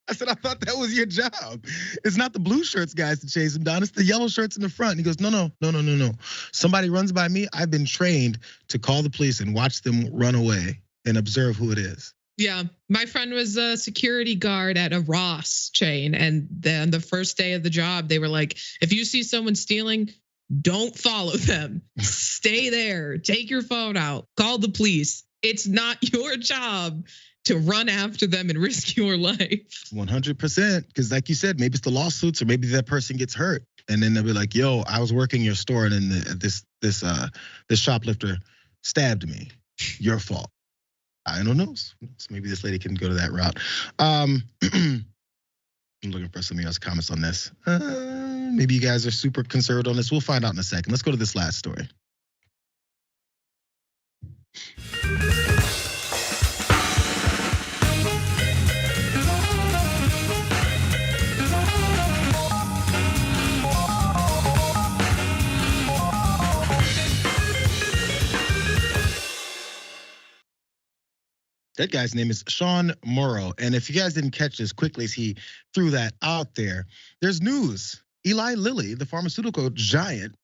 I said, I thought that was your job. It's not the blue shirts guys to chase him down. It's the yellow shirts in the front. And he goes, no. Somebody runs by me. I've been trained to call the police and watch them run away and observe who it is. Yeah, my friend was a security guard at a Ross chain. And then the first day of the job, they were like, if you see someone stealing, don't follow them. Stay there. Take your phone out. Call the police. It's not your job to run after them and risk your life. 100%, because like you said, maybe it's the lawsuits or maybe that person gets hurt. And then they'll be like, yo, I was working your store and then this shoplifter stabbed me. Your fault. I don't know. So maybe this lady can go to that route. I'm looking for some of y'all's comments on this. Maybe you guys are super conservative on this. We'll find out in a second. Let's go to this last story. That guy's name is Sean Morrow. And if you guys didn't catch this quickly as he threw that out there, there's news. Eli Lilly, the pharmaceutical giant,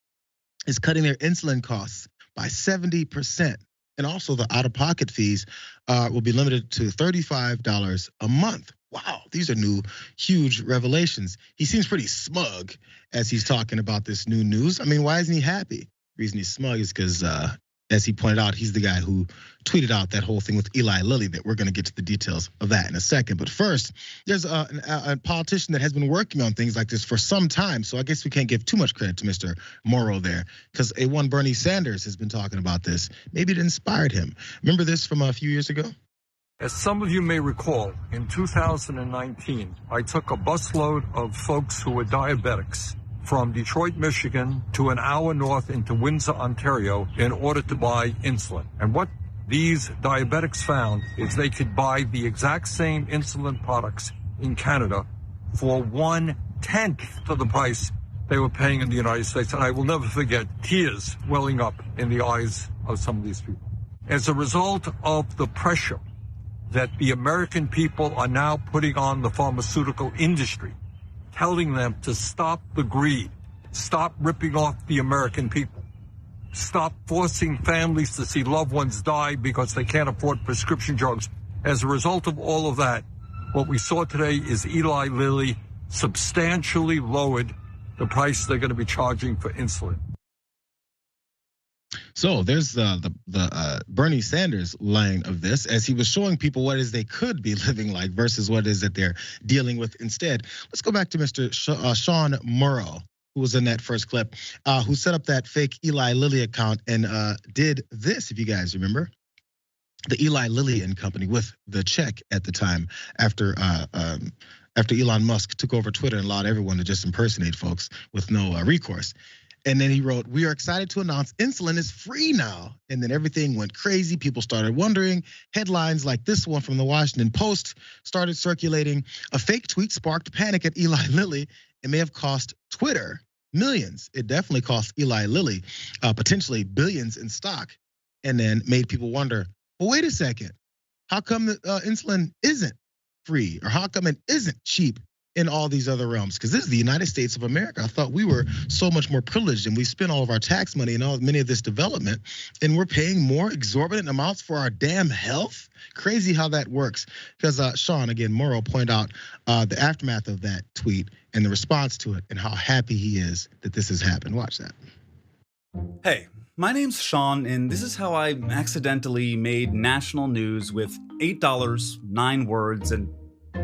is cutting their insulin costs by 70%. And also the out-of-pocket fees will be limited to $35 a month. Wow, these are new, huge revelations. He seems pretty smug as he's talking about this new news. I mean, why isn't he happy? The reason he's smug is because, as he pointed out, he's the guy who tweeted out that whole thing with Eli Lilly that we're going to get to the details of that in a second. But first, there's a politician that has been working on things like this for some time. So I guess we can't give too much credit to Mr. Morrow there because one Bernie Sanders has been talking about this. Maybe it inspired him. Remember this from a few years ago? As some of you may recall, in 2019, I took a busload of folks who were diabetics from Detroit, Michigan to an hour north into Windsor, Ontario in order to buy insulin. And what these diabetics found is they could buy the exact same insulin products in Canada for 1/10 of the price they were paying in the United States. And I will never forget tears welling up in the eyes of some of these people. As a result of the pressure that the American people are now putting on the pharmaceutical industry, telling them to stop the greed, stop ripping off the American people, stop forcing families to see loved ones die because they can't afford prescription drugs. As a result of all of that, what we saw today is Eli Lilly substantially lowered the price they're going to be charging for insulin. So there's the Bernie Sanders line of this as he was showing people what it is they could be living like versus what it is that they're dealing with instead. Let's go back to Mr. Sean Morrow, who was in that first clip, who set up that fake Eli Lilly account and did this, if you guys remember. The Eli Lilly and Company with the check at the time after after Elon Musk took over Twitter and allowed everyone to just impersonate folks with no recourse. And then he wrote, "We are excited to announce insulin is free now." And then everything went crazy. People started wondering. Headlines like this one from the Washington Post started circulating. A fake tweet sparked panic at Eli Lilly and may have cost Twitter millions. It definitely cost Eli Lilly potentially billions in stock, and then made people wonder, well, wait a second. How come insulin isn't free, or how come it isn't cheap in all these other realms? Because this is the United States of America. I thought we were so much more privileged, and we spend all of our tax money and many of this development, and we're paying more exorbitant amounts for our damn health. Crazy how that works. Because Sean, again, Morrow pointed out the aftermath of that tweet and the response to it, and how happy he is that this has happened. Watch that. Hey, my name's Sean, and this is how I accidentally made national news with $8, 9 words, and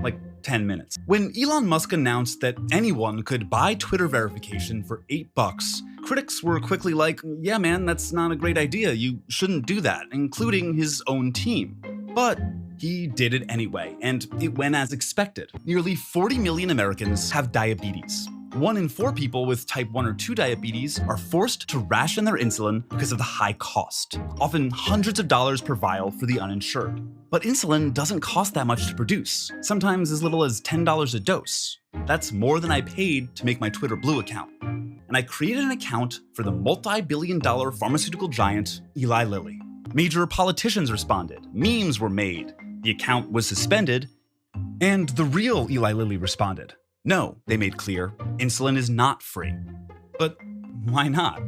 like 10 minutes. When Elon Musk announced that anyone could buy Twitter verification for $8, critics were quickly like, yeah man, that's not a great idea, you shouldn't do that, including his own team. But he did it anyway, and it went as expected. Nearly 40 million Americans have diabetes. 1 in 4 people with type 1 or 2 diabetes are forced to ration their insulin because of the high cost, often hundreds of dollars per vial for the uninsured. But insulin doesn't cost that much to produce, sometimes as little as $10 a dose. That's more than I paid to make my Twitter Blue account. And I created an account for the multi-billion-dollar pharmaceutical giant Eli Lilly. Major politicians responded, memes were made, the account was suspended, and the real Eli Lilly responded. No, they made clear, insulin is not free. But why not?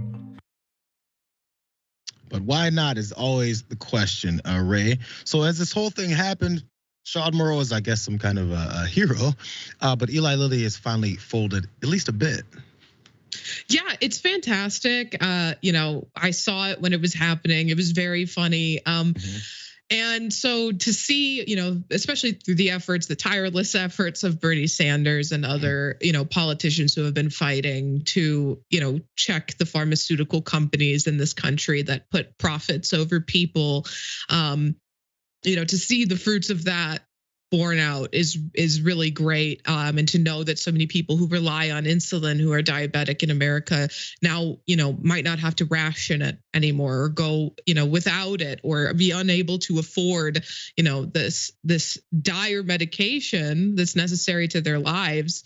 But why not is always the question, Ray. So as this whole thing happened, Sean Morrow is, I guess, some kind of a hero. But Eli Lilly has finally folded at least a bit. Yeah, it's fantastic. I saw it when it was happening. It was very funny. And so to see, especially through the tireless efforts of Bernie Sanders and other, politicians who have been fighting to, check the pharmaceutical companies in this country that put profits over people, to see the fruits of that borne out is really great. And to know that so many people who rely on insulin, who are diabetic in America now, might not have to ration it anymore, or go, without it, or be unable to afford, this dire medication that's necessary to their lives.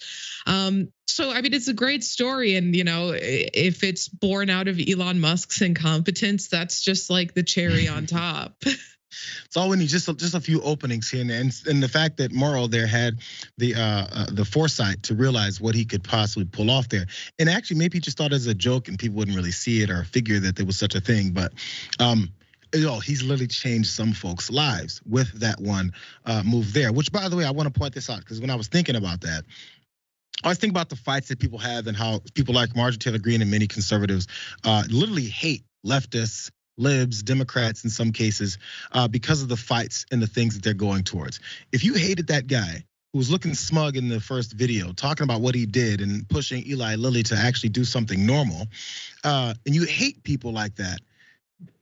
So, I mean, it's a great story. And, if it's born out of Elon Musk's incompetence, that's just like the cherry on top. It's all we need, just a few openings here, and the fact that Morrow there had the foresight to realize what he could possibly pull off there, and actually maybe he just thought as a joke and people wouldn't really see it or figure that there was such a thing, but he's literally changed some folks' lives with that one move there. Which, by the way, I want to point this out, because when I was thinking about that, I always think about the fights that people have and how people like Marjorie Taylor Greene and many conservatives literally hate leftists, libs, Democrats in some cases, because of the fights and the things that they're going towards. If you hated that guy who was looking smug in the first video, talking about what he did and pushing Eli Lilly to actually do something normal, and you hate people like that,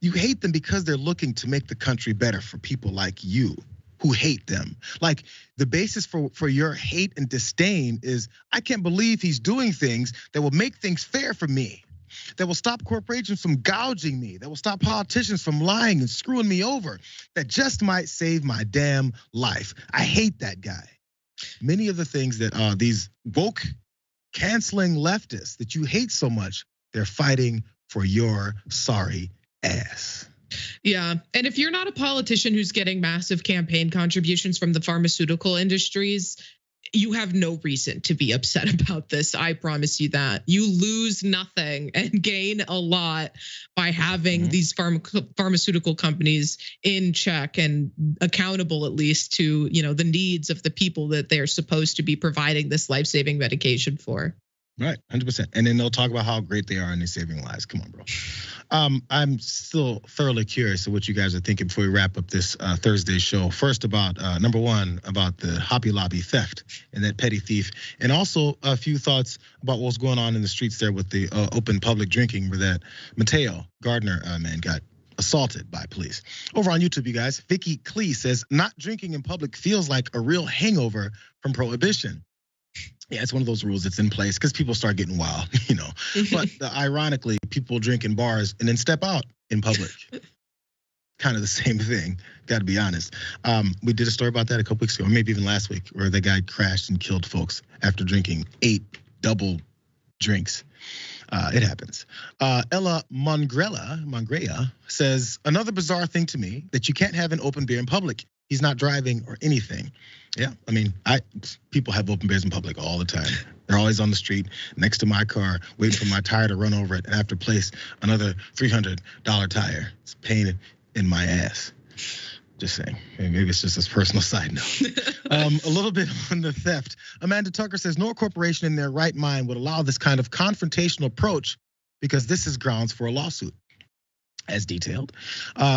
you hate them because they're looking to make the country better for people like you who hate them. Like, the basis for your hate and disdain is, I can't believe he's doing things that will make things fair for me, that will stop corporations from gouging me, that will stop politicians from lying and screwing me over, that just might save my damn life. I hate that guy. Many of the things that these woke canceling leftists that you hate so much, they're fighting for your sorry ass. Yeah. And if you're not a politician who's getting massive campaign contributions from the pharmaceutical industries, you have no reason to be upset about this. I promise you that. You lose nothing and gain a lot by having these pharmaceutical companies in check and accountable, at least, to, the needs of the people that they're supposed to be providing this life-saving medication for. Right, 100%. And then they'll talk about how great they are and they're saving lives. Come on, bro. I'm still thoroughly curious of what you guys are thinking before we wrap up this Thursday show. First, about number one, about the Hobby Lobby theft and that petty thief, and also a few thoughts about what's going on in the streets there with the open public drinking, where that Mateo Gardner man got assaulted by police. Over on YouTube, you guys, Vicky Klee says, not drinking in public feels like a real hangover from prohibition. Yeah, it's one of those rules that's in place because people start getting wild, But ironically, people drink in bars and then step out in public. Kind of the same thing, got to be honest. We did a story about that a couple weeks ago, or maybe even last week, where the guy crashed and killed folks after drinking 8 double drinks. It happens. Ella Mongrea says, another bizarre thing to me that you can't have an open beer in public. He's not driving or anything. Yeah, I mean, people have open beers in public all the time. They're always on the street next to my car, waiting for my tire to run over it, and I have to place another $300 tire. It's a pain in my ass. Just saying. Maybe it's just this personal side note. A little bit on the theft. Amanda Tucker says no corporation in their right mind would allow this kind of confrontational approach because this is grounds for a lawsuit. As detailed.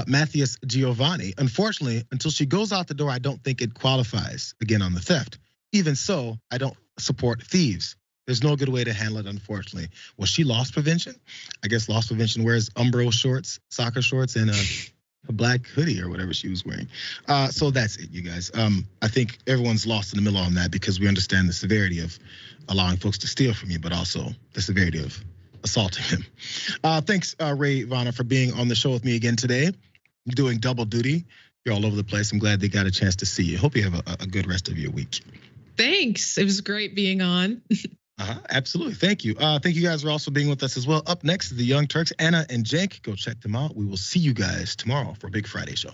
Matthias Giovanni, unfortunately, until she goes out the door, I don't think it qualifies, again, on the theft. Even so, I don't support thieves. There's no good way to handle it, unfortunately. Well, she lost prevention. I guess loss prevention wears Umbro shorts, soccer shorts, and a black hoodie or whatever she was wearing. So that's it, you guys. I think everyone's lost in the middle on that because we understand the severity of allowing folks to steal from you, but also the severity of assaulting him. Thanks, Rayyvana, for being on the show with me again today. You're doing double duty. You're all over the place. I'm glad they got a chance to see you. Hope you have a good rest of your week. Thanks. It was great being on. Absolutely. Thank you. Thank you guys for also being with us as well. Up next is the Young Turks, Anna and Jake. Go check them out. We will see you guys tomorrow for a Big Friday show.